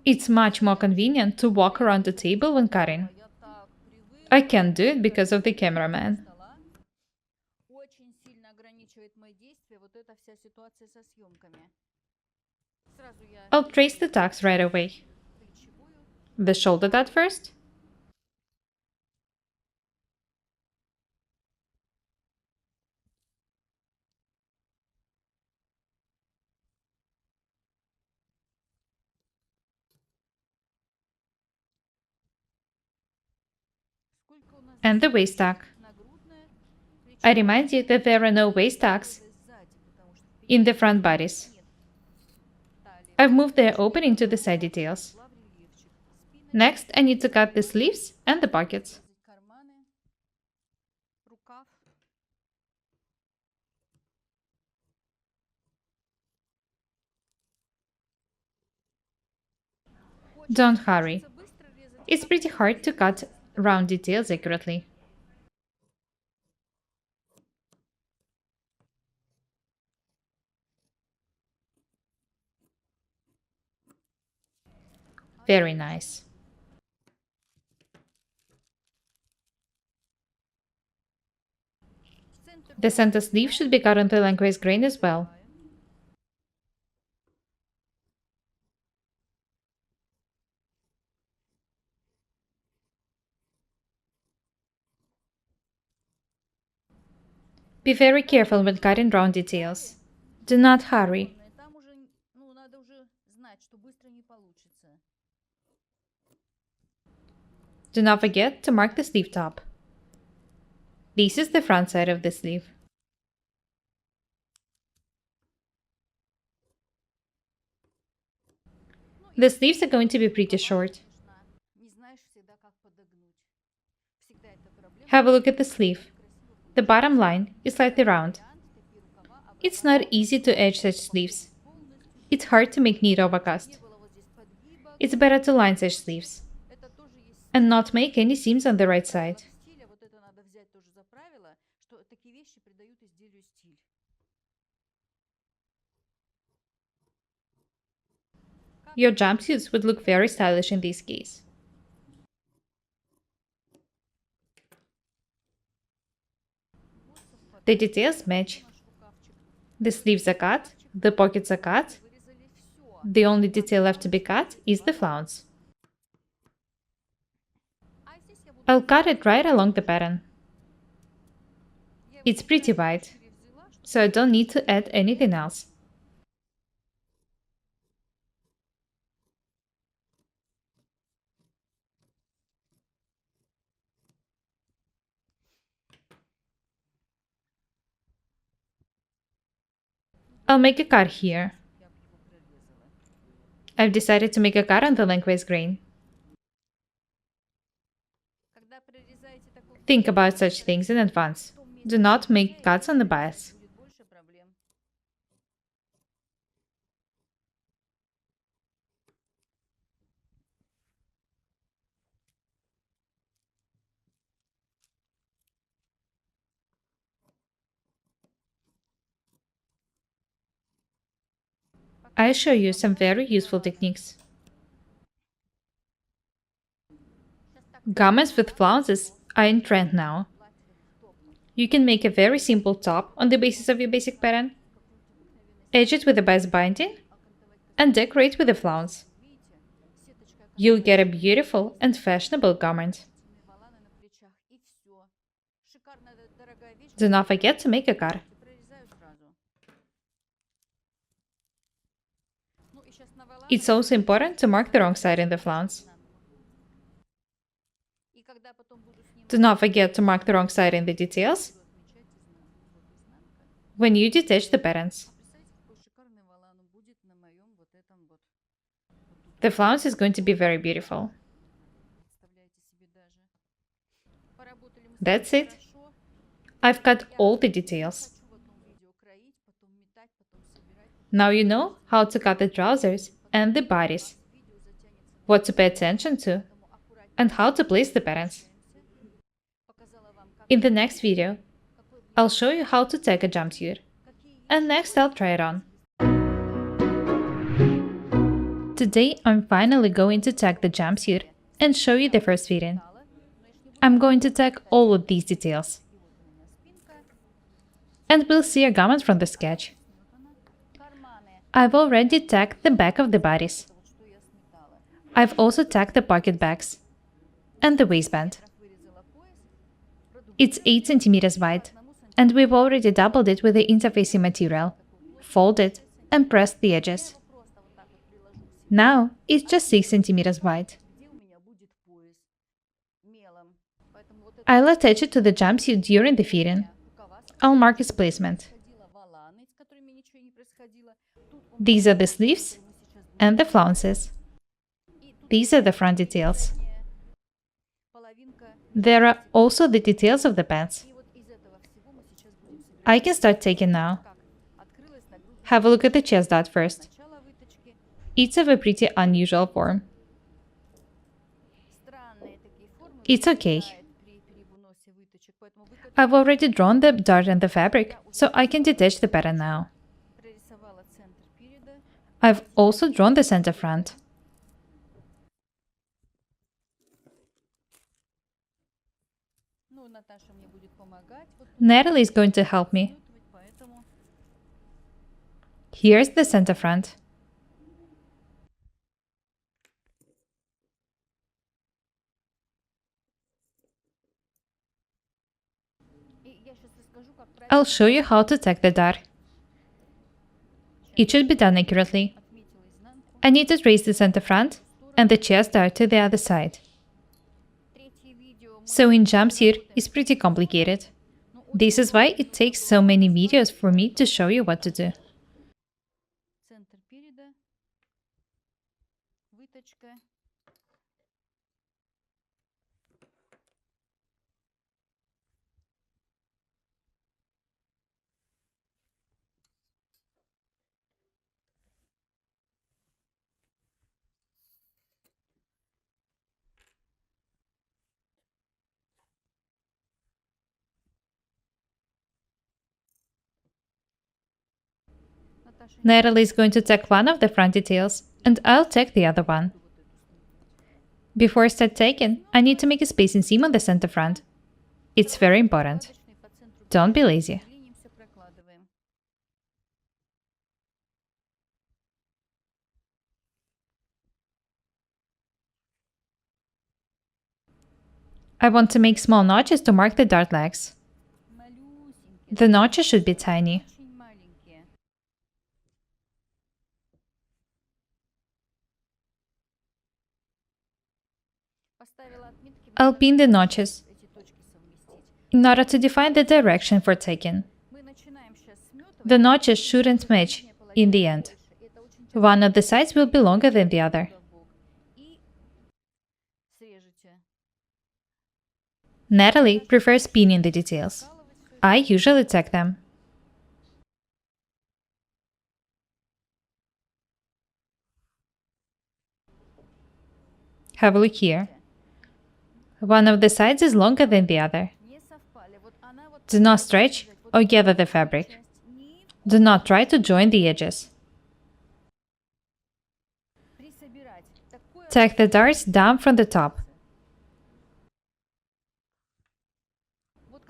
It's much more convenient to walk around the table when cutting. Я так привыкла I can't do it because of the cameraman. стола. Очень сильно ограничивает мои действия вот эта вся ситуация со съемками. Сразу я I'll trace the tacks right away. плечевую. The shoulder dot first, Сколько у нас and the waist tack. нагрудная, I remind you that there are no waist tacks сзади, потому что in the front bodies. нет талии. I've moved their opening to the side details. Была в рельефчик. Спина, Next, I need to cut the sleeves and the pockets. карманы, рукав. Don't hurry. Хочется быстро резать. It's pretty hard to cut round details accurately. Very nice. Центр The center sleeve should be cut onto lengthwise grain as well. Be very careful when cutting round details. Do not hurry. Там уже, ну, надо уже знать, что быстро не получится. Do not forget to mark the sleeve top. This is the front side of the sleeve. The sleeves are going to be pretty short. Не знаешь всегда, как подогнуть. Всегда это проблема. Have a look at the sleeve. The bottom line is slightly round. Такие рукава, а It's not easy to edge such sleeves. It's hard to make neat overcast. было вот здесь подгиба. It's better to line such sleeves Это тоже есть and not make any seams on the right side. стиль, вот это надо взять тоже за правило, что такие вещи придают изделию стиль. Your jumpsuits would look very stylish in this case. The details match. Наш рукавчик. The sleeves are cut, the pockets are cut. Вырезали все. The only detail left to be cut is the flounce. А здесь я буду I'll cut it right along the pattern. It's pretty wide, взяла, что so I don't need to add anything else. I'll make a cut here. я бы его прорезала. I've decided to make a cut on the lengthwise grain. Когда прорезаете такой Think about such things in advance. Do not make cuts on the bias. будет больше проблем. I'll show you some very useful techniques. Garments with flounces are in trend now. You can make a very simple top on the basis of your basic pattern, edge it with a bias binding, and decorate with a flounce. You'll get a beautiful and fashionable garment. Do not forget to make a cut. It's also important to mark the wrong side in the flounce. Do not forget to mark the wrong side in the details when you detach the patterns. The flounce is going to be very beautiful. That's it. I've cut all the details. Now you know how to cut the trousers and the bodies, what to pay attention to, and how to place the patterns. In the next video, I'll show you how to tack a jumpsuit, and next I'll try it on. Today I'm finally going to tack the jumpsuit and show you the first fitting. I'm going to tack all of these details. And we'll see a garment from the sketch. I've already tacked the back of the bodies. I've also tacked the pocket bags and the waistband. It's 8 centimeters wide, and we've already doubled it with the interfacing material, folded and pressed the edges. Now it's just 6 centimeters wide. I'll attach it to the jumpsuit during the fitting. I'll mark its placement. These are the sleeves and the flounces. These are the front details. There are also the details of the pants. I can start taking now. Have a look at the chest dot first. It's of a pretty unusual form. It's okay. I've already drawn the dart and the fabric, so I can detach the pattern now. I've also drawn the center front. Natalie is going to help me. Here's the center front. I'll show you how to tack the dart. It should be done accurately. I need to trace the center front and the chest dart to the other side. Sewing jumpsuit is pretty complicated. This is why it takes so many videos for me to show you what to do. Natalie is going to tack one of the front details, and I'll tack the other one. Before I start tacking, I need to make a spacing seam on the center front. It's very important. Don't be lazy. I want to make small notches to mark the dart legs. The notches should be tiny. I'll pin the notches in order to define the direction for tacking. The notches shouldn't match in the end. One of the sides will be longer than the other. Natalie prefers pinning the details. I usually tack them. Have a look here. One of the sides is longer than the other. Do not stretch or gather the fabric. Do not try to join the edges. Tack the darts down from the top.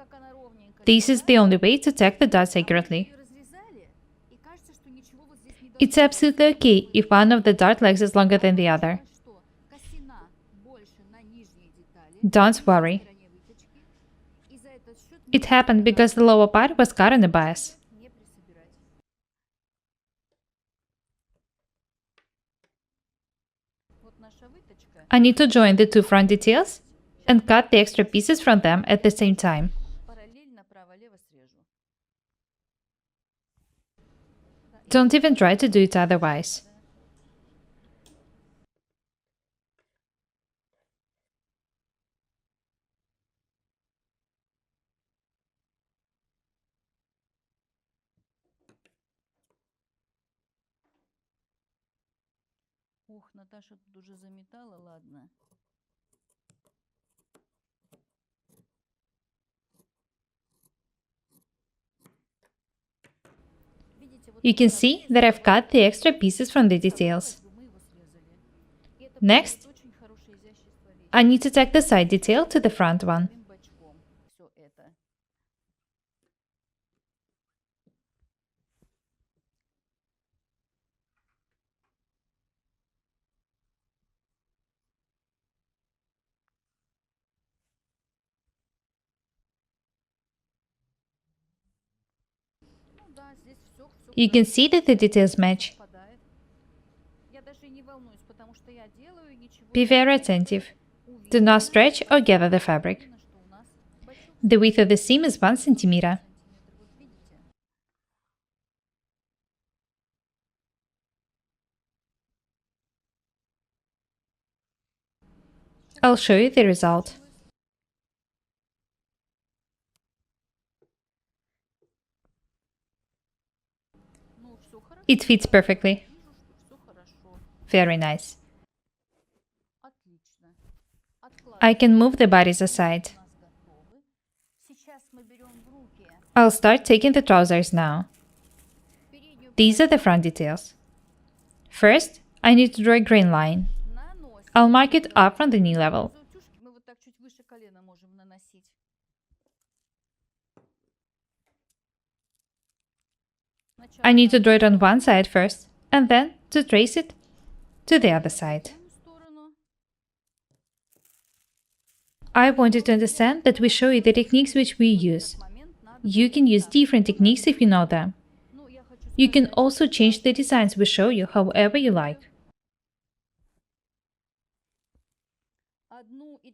как она ровненько This is the only way to tack the dots accurately. её разрезали, и кажется, что ничего вот здесь не It's должно absolutely okay if one of the dart legs is longer than the other. быть, что косина больше на нижней детали, Don't worry. стороне выточки, и за этот счёт It happened because the lower part was cut in a bias. не присобирать. Вот наша выточка. I need to join the two front details and cut the extra pieces from them at the same time. Параллельно право-лево срежу. Don't even try to do it otherwise. Ух, Наташа тут уже заметала, ладно. Видите, вот You can see that I've cut the extra pieces from the details. мы его срезали. И это Next, будет очень хорошее изящество вещи. I need to tack the side detail to the front one. Одним бочком всё это. Ну да, здесь всё You can see that the details match. совпадает. Я даже и не волнуюсь, потому что я делаю и ничего Be very attentive. Do not stretch or gather the fabric. не видно, что у нас бачок The width of the seam is 1 centimeter. сантиметр. Вот видите? I'll show you the result. Ну, всё хорошо. It fits perfectly. Вижу, что всё хорошо. Very nice. Отлично. I can move the bodies aside. У нас готовы. Сейчас мы берем в руки I'll start taking the trousers now. переднюю These are the front details. First, I need to draw a green line. наносим. I'll mark it up from the knee level. Утюжки мы вот так чуть выше колена можем наносить. I need to draw it on one side first, and then to trace it to the other side. В сторону. I want you to understand that we show you the techniques which we use. Момент надо. You can use different techniques if you know them. Ну, я хочу You can сказать, also change the designs we show you however you like.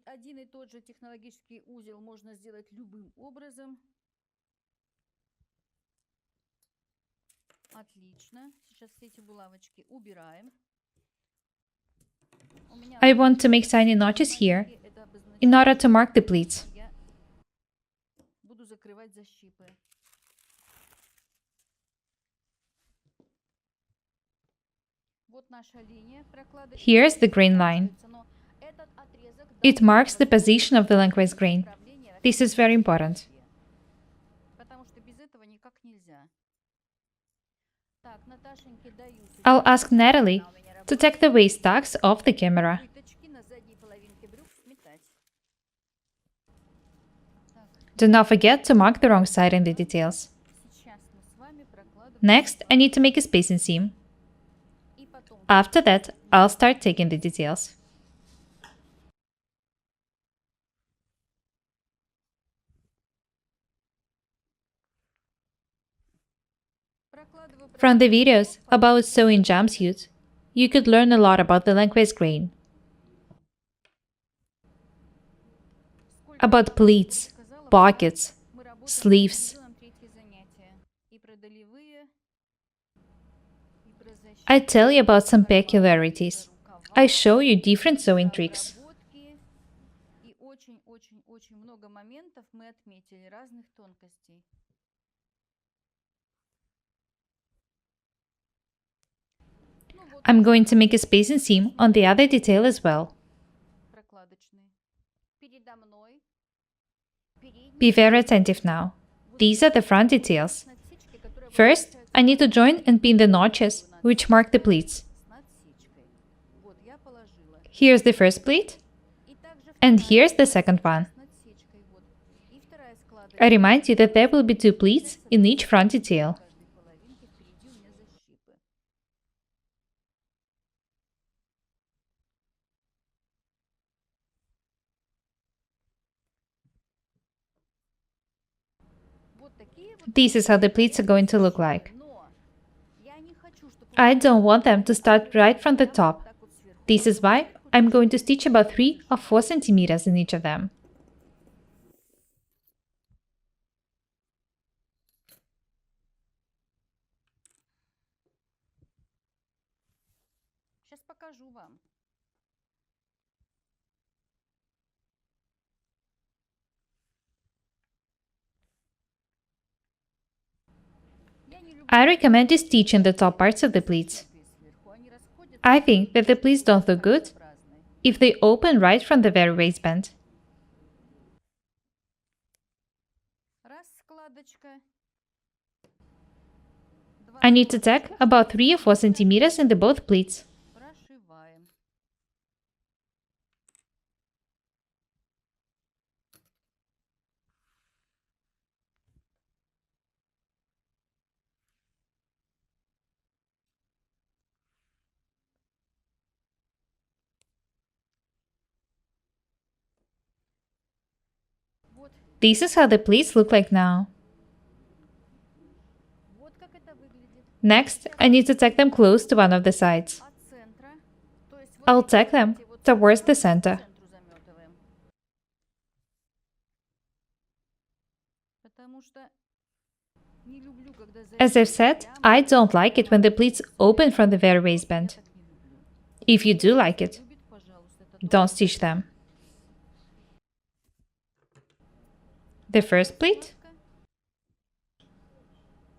один и тот же технологический узел можно сделать любым образом. Отлично. Сейчас все эти булавочки убираем. У меня I want to make tiny notches here это обозначает, in order to mark the pleats. я буду закрывать защипы. Вот наша линия прокладывается. Here's the green line. Но этот отрезок It marks the position of the lengthwise grain. направления This is very important. потому что без этого никак нельзя. Так, Наташеньке даю I'll ask Natalie to take the waist tucks off the camera. пыточки на задней половинке брюк сметать. Do not forget to mark the wrong side in the details. Сейчас мы с вами прокладываем Next, I need to make a spacing seam. и потом After that, I'll start taking the details. прокладываю From the videos about sewing jumpsuits, you could learn a lot about the lengthwise grain, about pleats, pockets, мы работаем sleeves. делаем третье занятие. И про долевые, и про защиту I tell you about some peculiarities. I show you different sewing tricks. обработки. И очень-очень-очень много моментов мы отметили, разных тонкостей. Ну вот I'm going to make a spacing seam on the other detail as well. прокладочные. Передо мной передние Be very attentive now. These are the front details. отсечки, которые First, I need to join and pin the notches, which mark the pleats. с надсечкой. Вот я положила. Here's the first pleat, И также and here's the second one. с надсечкой. Вот. И вторая складочка. I remind you that there will be 2 pleats in each front detail. каждой половинке впереди у меня защипы. Вот такие вот. This is how the pleats are going to look like. Но я не хочу, чтобы I don't want them to start right from the top. так вот сверху. This is why I'm going to stitch about 3 or 4 centimeters in each of them. Сейчас покажу вам. Я не люблю I recommend you stitching the top parts of the pleats. сверху. Они расходятся I think that the pleats don't look good разные. if they open right from the very waistband. Раз складочка. Два I need to tack about 3 or 4 centimeters in the both pleats. прошиваем. Вот, This is how the pleats look like now. вот как это выглядит. Next, I need to tack them close to one of the sides. От центра. То есть вот I'll эти tack them вот эти вот towards the к center. центру заметываем. Потому что не люблю, когда As I've said, I don't like it when the pleats open from the very waistband. так не люблю. If you do like it, Любит, пожалуйста, это don't stitch them. The first pleat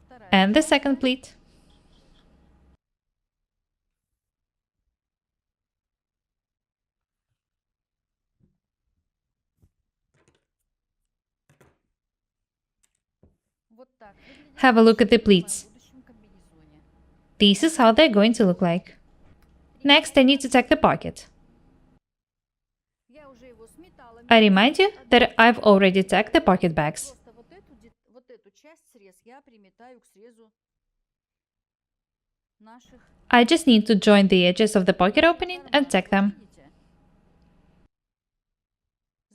вторая. and the second pleat. Вот так выглядит Have a look at the в pleats. будущем комбинезоне. This is how they're going to look like. Next, I need to tack the pocket. Я уже его сметала. I remind you that I've already tacked the pocket bags. Просто вот эту часть срез я приметаю к срезу наших. I just need to join the edges of the pocket opening and tack them. Видите?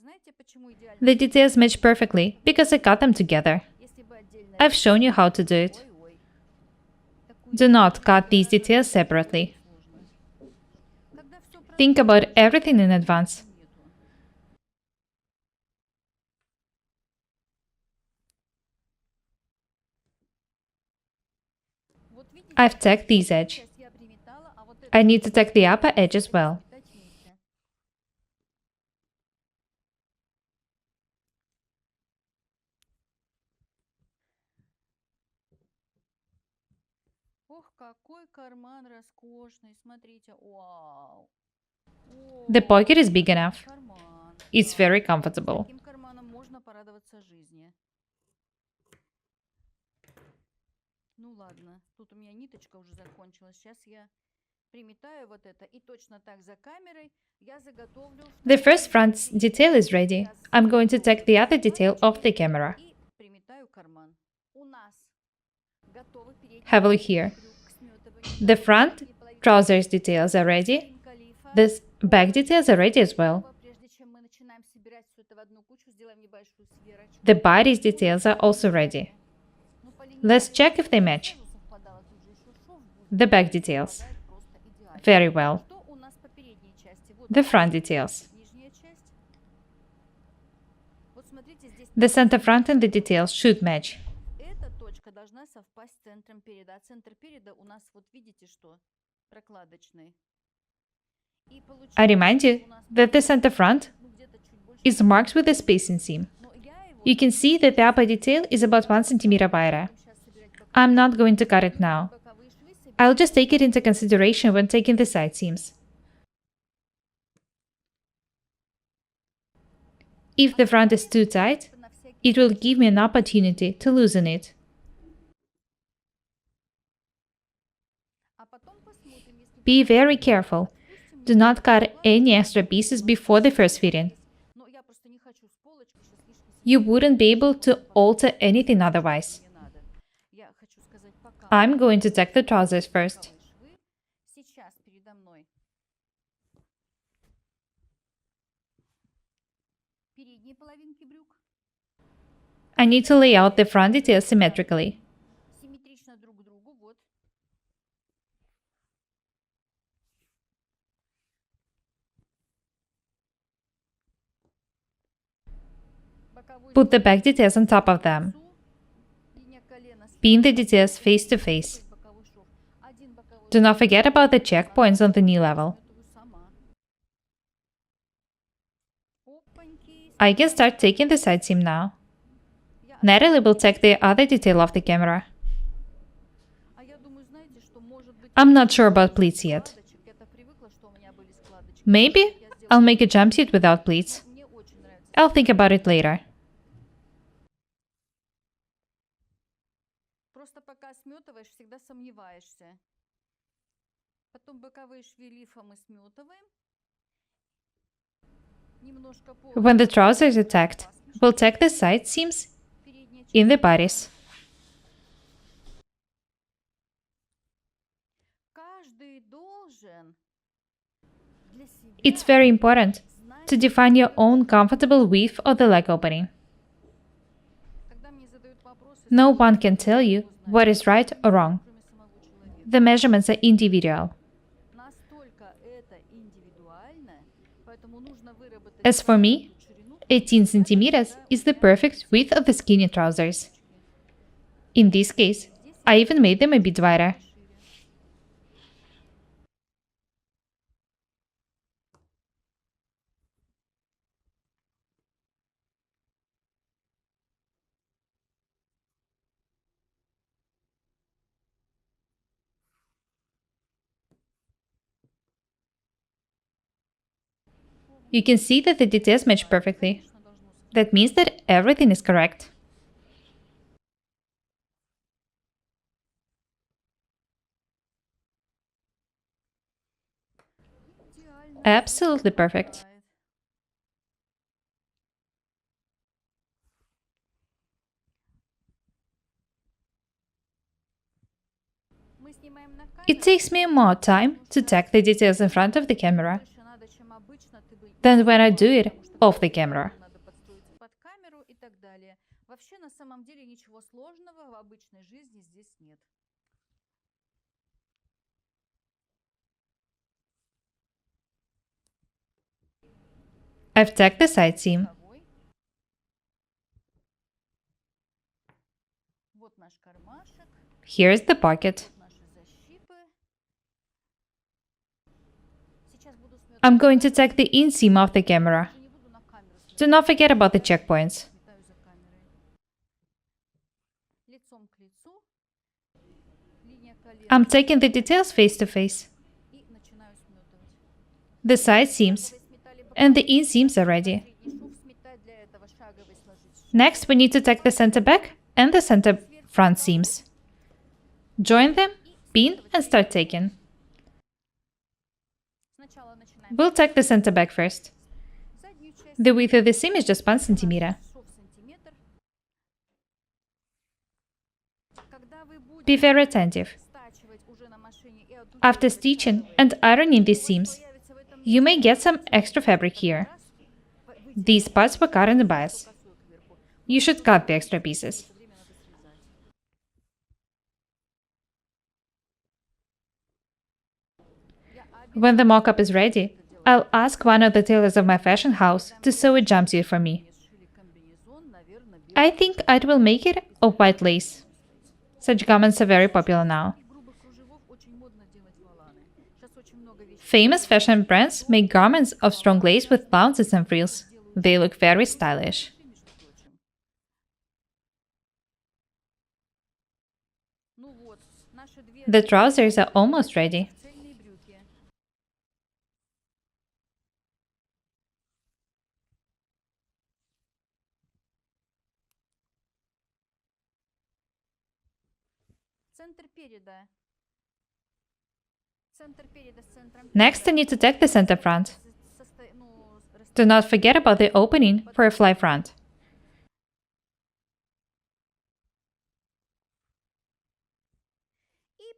Знаете, почему идеально? The details match perfectly because I cut them together. Если бы отдельно I've shown you how to do it. ой-ой. Такую Do not cut these details separately. сложную. Когда всё Think about everything in advance. нету. Вот видите, I've tacked this edge. часть я приметала, а вот эту I need to tack the upper edge as well. метать вместе. Ох, какой карман роскошный, смотрите, вау. The pocket is big enough. Карман. It's very comfortable. Таким карманом можно порадоваться жизни. Ну ладно, тут у меня ниточка уже закончилась. Сейчас я приметаю вот это. И точно так за камерой я заготовлю The first front detail is ready. I'm going to tack the other detail off the camera. и приметаю карман. У нас готовы передние Have a look here. брюк к сметыванию. The front trousers details are ready. Калифа. The back details are ready as well. Прежде чем мы начинаем собирать все это в одну кучу, сделаем небольшую сверочку. The bodies details are also ready. Ну, по линии Let's check if they match. сразу совпадало, тут же еще шов будет. The back details. Совпадает просто идеально. Very well. Что у нас по передней части? Вот The front details. нижняя часть. Вот смотрите, здесь The center front and the details should match. эта точка должна совпасть с центром переда. А центр переда у нас, вот видите, что? Прокладочный. И I remind you у нас that the center front ну, где-то чуть больше. is marked with a spacing seam. Но я его You can see that the upper detail is about 1 centimeter wider. сейчас собирать I'm not going to cut it now. боковые швы собирать. I'll just take it into consideration when taking the side seams. If the front is too tight, На всякий it will give me an opportunity to loosen it. А потом посмотрим, если Be very careful. Do not cut any extra pieces before the first fitting. но я просто не хочу с полочки сейчас лишний You wouldn't be able to alter anything otherwise. Не надо. Я хочу сказать, пока I'm going to tack the trousers first. швы, сейчас передо мной передние половинки брюк, I need to lay out the front details symmetrically. симметрично друг к другу, вот. Боковой Put the back details on top of them. шов, линия колена, Pin the details face to face. боковой шов. Один боковой Do not forget about the checkpoints on the knee level. сметую сама. Опаньки. I can start taking the side seam now. Я- Natalie will take the other detail off the camera. А я думаю, знаете, что может быть I'm not sure about pleats yet. складочек. Я-то привыкла, что у меня были складочки. Maybe Я сделала- I'll make a jumpsuit without pleats. Мне очень нравится. I'll think about it later. Просто пока сметываешь, всегда сомневаешься. Потом боковые швы лифа мы сметываем. Немножко When the trousers are tacked, we'll tack the side seams передняя часть. in the bodies. Каждый должен для себя It's very important to знать, define your own comfortable width of the leg opening. когда мне задают вопросы, No one can tell you what is right or wrong. кроме самого человека. The measurements are individual. Настолько это индивидуально, поэтому нужно выработать As for me, ширину. 18 centimeters is the perfect width of the skinny trousers. In this case, I even made them a bit wider. You can see that the details match perfectly. That means that everything is correct. Идеально Absolutely perfect. совпадает. Мы снимаем на It камеру. takes me more time to tack the details in front of the camera Больше надо, чем обычно ты бы than when I do it потому что off the camera. надо подстроиться под камеру и так далее. Вообще, на самом деле, ничего сложного в обычной жизни здесь нет. I've tacked the side seam. Боковой. Вот наш кармашек, Here's the pocket. наши защипы. Сейчас буду сметать. I'm going to tack the inseam of the camera. Не буду на камеру Do not forget about the checkpoints. сметаю за камерой. Лицом к лицу. Линия колена. I'm taking the details face to face. И начинаю сметывать. The side seams Вы сметали and the inseams are ready. средний шов, сметать для этого шаговый сложить. Next, we need to tack the center back and the center front seams. Join them, pin, and start tacking. Сначала начинаем We'll tack the center back first. заднюю часть. The width of the seam is just 1 centimeter. Шов сантиметр. Когда вы Be будете very attentive. стачивать уже на машине и оттуда After stitching and ironing these seams, появится в этом you may get some extra fabric here. раз, вы These parts were cut in the bias. косой кверху. You should cut the extra pieces. Это время надо срезать. Я When the mock-up is ready, I'll ask one of the tailors of my fashion house to sew a jumpsuit for me. сшили комбинезон, наверное, белый. I think I will make it of white lace. Such garments are very popular now. Из грубых кружевов очень модно делать воланы. Сейчас очень много вещей. Famous fashion brands make garments of strong lace with flounces and frills. They look very stylish. Между прочим. Ну вот, наши две The trousers are almost ready. цельные брюки. Центр переда. Центр переда с центром Next, I need to tack the center front. ну, Do not forget about the opening for a fly front.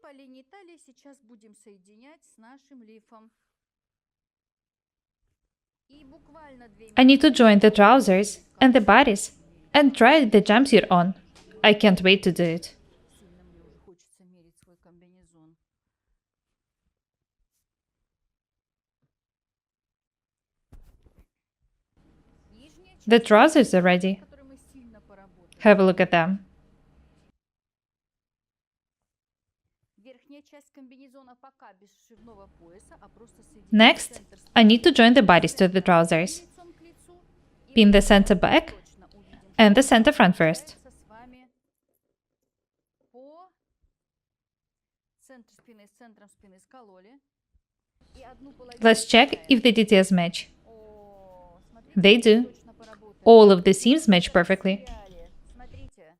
по линии талии сейчас будем соединять с нашим лифом. И буквально 2 I need to join the trousers and the bodice and try the jumpsuit on. I can't wait to do it. Сильно мне уже хочется мерить свой комбинезон. Нижняя часть, The trousers are ready. с которой мы сильно поработали. Have a look at them. Верхняя часть комбинезона пока без сшивного пояса, а просто соединить Next, центр с I need to join the bodice to the trousers. лицом к лицу. И Pin мы the center back точно увидим, and the center front first. с вами по центру спины с центром спины скололи. И одну половину Let's check if the details match. О, смотрите, They do. точно поработали. All of the seams match perfectly. Идеале. Смотрите.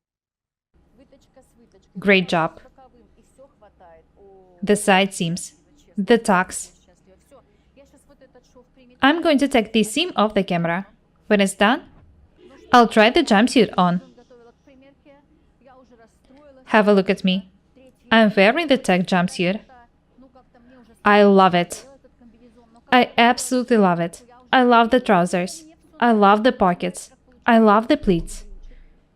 Выточка с выточкой. Great job. С боковым, и всё хватает. О, The side seams, the tacks. счастливо. Всё. Я щас вот этот шов примерю. I'm going to take this seam off the camera. When it's done, I'll try the jumpsuit on. Готовила к примерке. Я уже расстроилась. Have a look at me. I'm wearing the tech jumpsuit. Ну, как-то мне уже I love it. стал этот комбинезон. Но I absolutely love it. I love the trousers. I love the pockets. I love the pleats.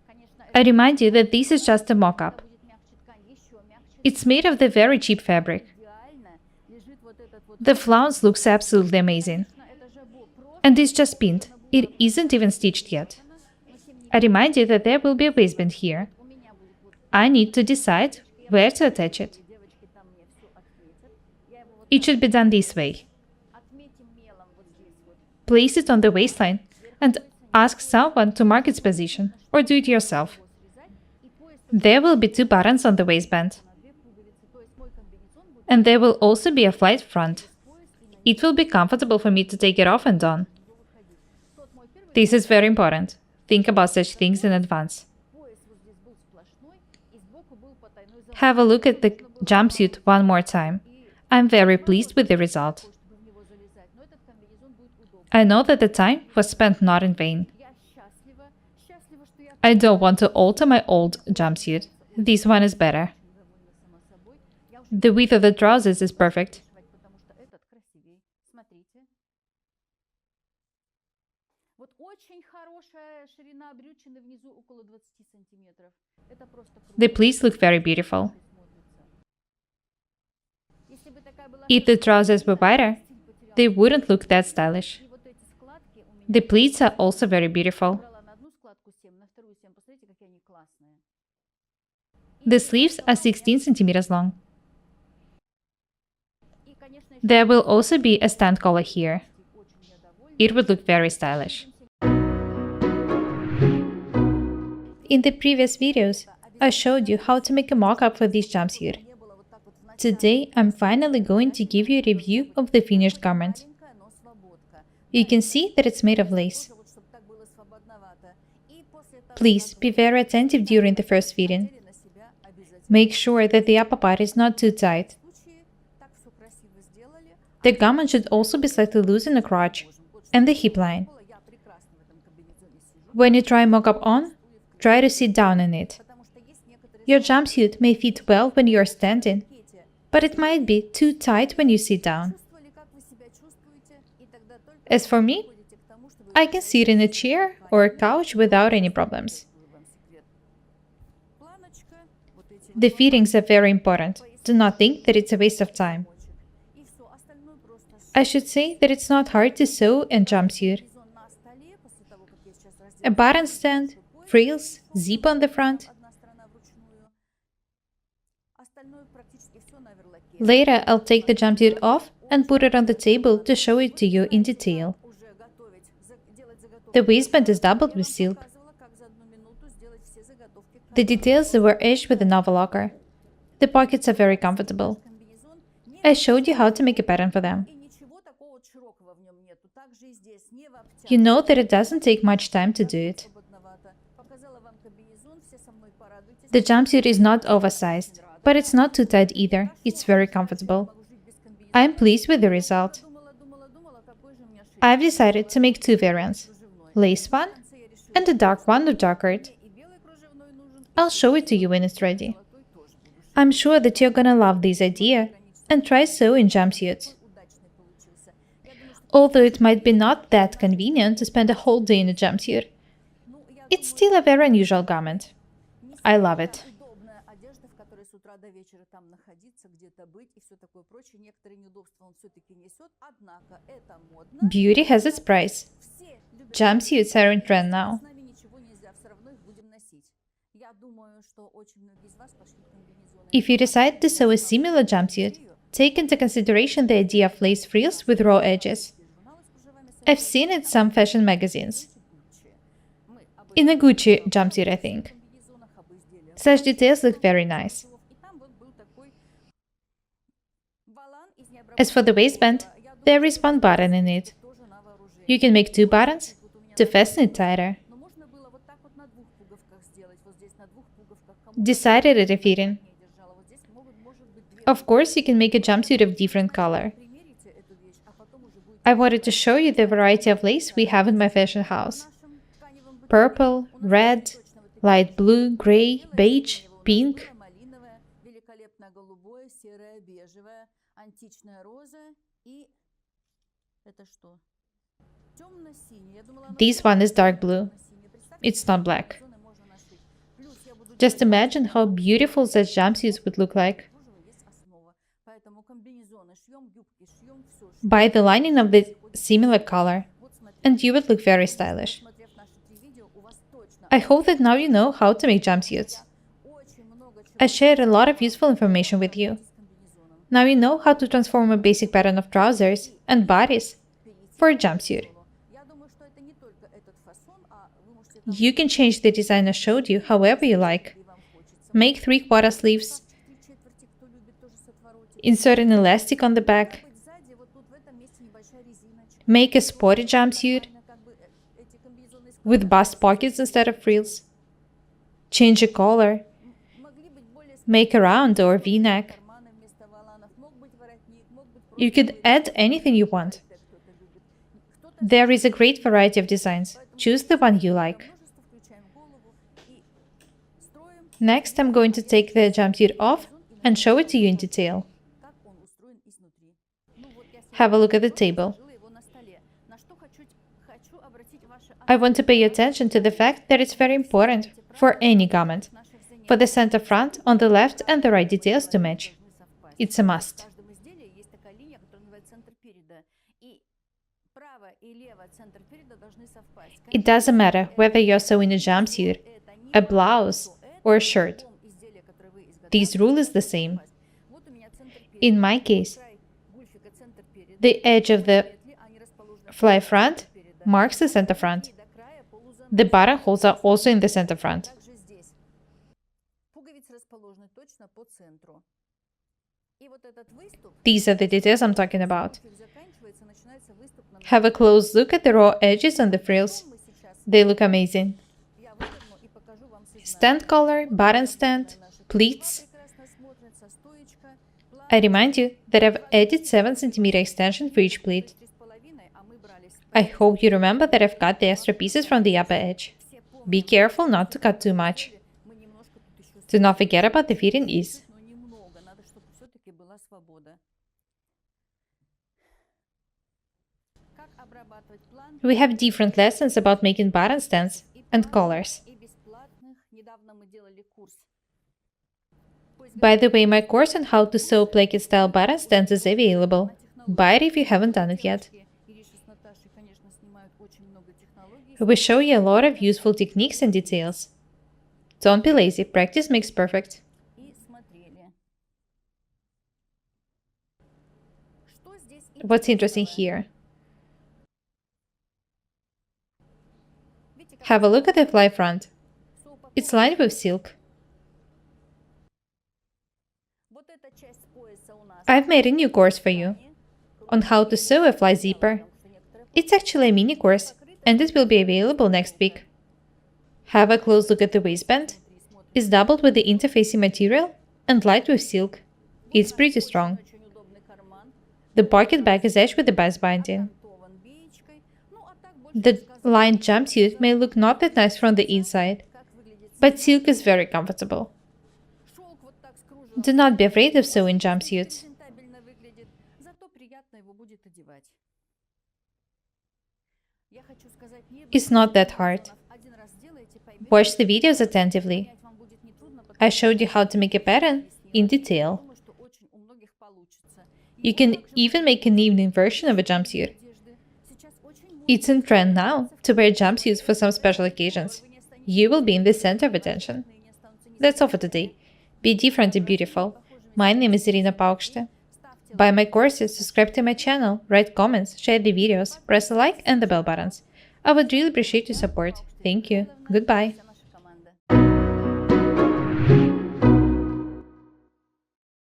конечно, I remind you that this is just a mock-up. будет мягче ткань, еще мягче. It's made of the very cheap fabric. Идеально лежит вот этот вот. The flounce looks absolutely amazing. Это же просто. And it's just pinned. It isn't even stitched yet. I remind you that there will be a waistband here. У меня будет вот I need to decide where to attach it. девочки там мне все отметят. Я его вот It should be done this way. отметим мелом вот здесь вот. Place it on the waistline and ask someone to mark its position, or do it yourself. Срезать. И пояс There will be 2 buttons on the waistband, на 2 пуговицы. То есть мой комбинезон будет and there will also be a flight front. пояс и на It will be comfortable for me to take it off and on. него выходить. Тот мой первый This is very important. Think about such things in advance. пояс вот здесь был сплошной, и сбоку был потайной замок. Have a look at the jumpsuit one more time. I'm very pleased with the result. Чтобы в него залезать. Но этот комбинезон будет удобный. I know that the time was spent not in vain. Я счастлива, счастлива, что я I don't want to alter my old jumpsuit. This one is better. довольна сама собой. Я уже The width of the trousers is perfect. шивать, потому что этот красивее. Смотрите. Вот очень хорошая ширина брючины внизу около 20 сантиметров. Это просто круто. The pleats look very beautiful. Смотрится. Если бы такая была If the trousers were wider, they wouldn't look that stylish. и вот эти складки у меня The pleats are also very beautiful. брала на одну складку 7, на вторую 7. Посмотрите, какие они классные. The sleeves are 16 centimeters long. И, конечно, There will also be a stand collar here. очень я довольна. It would look very stylish. In the previous videos, I showed you how to make a mock-up for this jumpsuit. Не было вот так вот в начале. Today, I'm finally going to give you a review of the finished garment. Маленькая, но свободка. You can see that it's made of lace. Вот чтобы так было свободновато. И после того, Please be very attentive during the first fitting. надели на себя обязательно. Make sure that the upper part is not too tight. В случае так все красиво сделали. The garment should also be slightly loose in the crotch and the hip line. Я прекрасно в этом комбинезоне сижу, When you try mock-up on, try to sit down in it. потому что есть некоторые Your jumpsuit may fit well when you are standing, пакеты. but it might be too tight when you sit down. Чувствовали, как вы себя чувствуете, и тогда только As for me, приходите к тому, чтобы I can sit in a chair or a couch without any problems. вам секрет. Планочка, вот эти The fittings are very important. Do not think that it's a waste of time. и все остальное просто I should say that it's not hard to sew a jumpsuit. сон на столе после того, как я сейчас A button stand, frills, zip on the front. одна сторона вручную. Остальное практически все на верлаке. Later, I'll take the jumpsuit off and put it on the table to show it to you in detail. Уже готовить, делать заготовки. The waistband is doubled with silk. Показывала, как за 1 минуту сделать все заготовки к The details were edged with a novalocker. The pockets are very comfortable. комбинезон. I showed you how to make a pattern for them. И ничего такого вот широкого в нем нету. Также и здесь не в обтяжку. You know that it doesn't take much time to do it. Свободновато. Показала вам комбинезон, все со мной порадуйтесь. The jumpsuit is not oversized, but it's not too tight either. It's very comfortable. Могу жить без комбинезона. I'm pleased with the result. Думала, какой же мне шить. I've decided to make 2 variants, lace one В конце я решила, and a dark one with jacquard. и белый кружевной нужен, I'll show it to you when it's ready. золотой тоже буду I'm sure that you're gonna love this idea and try sewing jumpsuits. Удачный получился. Я думаю, что Although it might be not that convenient to spend a whole day in a jumpsuit, я it's still a very unusual garment. I love it. удобная одежда, в которой с утра до вечера там находиться, где-то быть и все такое прочее. Некоторые неудобства он все-таки несет, однако это модно. Beauty has its price. Все любят Jumpsuits are in trend now. с нами ничего нельзя, все равно их будем носить. Я думаю, что очень многие из вас пошлют комбинезоны. If you decide to sew a similar jumpsuit, take into consideration the idea of lace frills with raw edges. Журналы с кружевами I've seen it in some fashion magazines. Gucci. Мы об In a Gucci jumpsuit, I think. комбинезонах, об изделиях. Such details look very nice. И там вот был такой волан из As for the waistband, there is one button in it. тоже на вооружение. You can make 2 buttons to fasten it tighter. Но можно было вот так вот на двух пуговках сделать. Вот здесь на двух пуговках. Decided it a fitting. Не держала. Вот здесь может быть две. Of course, you can make a jumpsuit of different color. Примерите эту вещь, а потом уже будет I wanted to show you the variety of lace we have in my fashion house. нашим тканевым бытом. Purple, red, light blue, gray, beige, pink. Малиновое, великолепное голубое, серое, бежевое, античная роза и это что? Темно-синий. Я думала, оно This one is dark blue. темно-синее. Представьте, It's not black. зоны можно нашить. Плюс я буду Just делать imagine how beautiful such jumpsuits would look like. кружево, есть основа. Поэтому комбинезоны шьем, юбки шьем, все. Buy the lining of the similar color, Вот смотрите, and you would look very stylish. посмотрев наши 3 видео, у вас точно I hope that now you know how to make jumpsuits. очень много чего I shared a lot of useful information with you. с комбинезоном. Now you know how to transform a basic pattern of trousers and bodies for a jumpsuit. Я думаю, что это не только этот фасон, а вы можете You can change the design I showed you however you like. вам хочется. Make 3/4 sleeves, 3/4, кто любит, тоже с отворотиком. insert an elastic on the back, Быть сзади, вот тут в этом месте небольшая резиночка. make a sporty jumpsuit Как бы эти комбинезоны из with bust pockets instead of frills, change a collar, могли быть более make a round or v-neck. карманы вместо воланов. Мог быть воротник, мог быть You could add anything you want. кто-то любит. Кто-то There is a great variety of designs. Choose the one you like. множество, включаем голову и строим, Next, I'm going to take the jumpsuit off and show it to you in detail. как он устроен изнутри. Ну вот я Have a look at the table. сложила его на столе. На что хочу обратить ваше I want to pay attention to the fact that it's very important for any garment for the center front, on the left, and the right details to match. It's a В must. каждом изделии есть такая линия, которая называется центр переда. И право и лево центр переда должны совпасть. It doesn't matter whether you're sewing a jumpsuit, a blouse, or a shirt. Изделие, которое вы изготовили, This rule is the same. вот у меня центр переда. In my case, Край гульфика центр переда. the edge of the Петли, они расположены fly front marks the center front. и до края полузанавеса. The buttonholes are also in the center front. Также здесь. Пуговицы расположены точно по центру. И вот этот выступ, These are the details I'm talking about. гульфик заканчивается, начинается выступ на Have a close look at the raw edges on the frills. мы сейчас They look amazing. я выверну и покажу вам с Stand collar, button stand, pleats. прекрасно смотрится стоечка. I remind you that I've added 7 cm extension for each pleat. 3,5, а мы брали с I hope you remember that I've cut the extra pieces from the upper edge. все Be careful not to cut too much. мы немножко тут еще Do not forget about the fitting ease. но немного, надо, чтобы все-таки была свобода. Как обрабатывать план We have different lessons about making button stands and collars. и бесплатных. Недавно мы делали курс. By the way, my course on how to sew placket style button stands is available. Buy it if you haven't done it yet. Ириша с Наташей, конечно, снимают очень много технологий. We show you a lot of useful techniques and details. Don't be lazy, practice makes perfect. И смотрели. Что здесь What's interesting here? Видите, как Have a look at the fly front. всё упаковано. It's lined with silk. Вот эта часть пояса у нас. I've made a new course for you on how to sew a fly zipper. It's actually a mini course, and it will be available next week. Have a close look at the waistband. It's doubled with the interfacing material and lined with silk. It's pretty strong. Очень удобный карман. The pocket bag is edged with the bust binding. Окантован беечкой. Ну, а так больше The lined jumpsuit may look not that nice from the inside, как выглядит but silk is very comfortable. шелк вот так с кружевом Do not be afraid of sewing jumpsuits. Презентабельно выглядит, зато приятно его будет одевать. Я хочу сказать, не It's not that hard. один раз сделаете, поймете, Watch the videos attentively. понять вам будет нетрудно, I showed you how to make a pattern in detail. потому что очень у многих получится. You can even make an evening version of a jumpsuit. Одежды сейчас очень модно. It's in trend now to wear jumpsuits for some special occasions. You will be in the center of attention. That's all for today. Be different and beautiful. My name is Irina Paukshte. Buy my courses, subscribe to my channel, write comments, share the videos, press the like and the bell buttons. I would really appreciate your support. Thank you. Goodbye.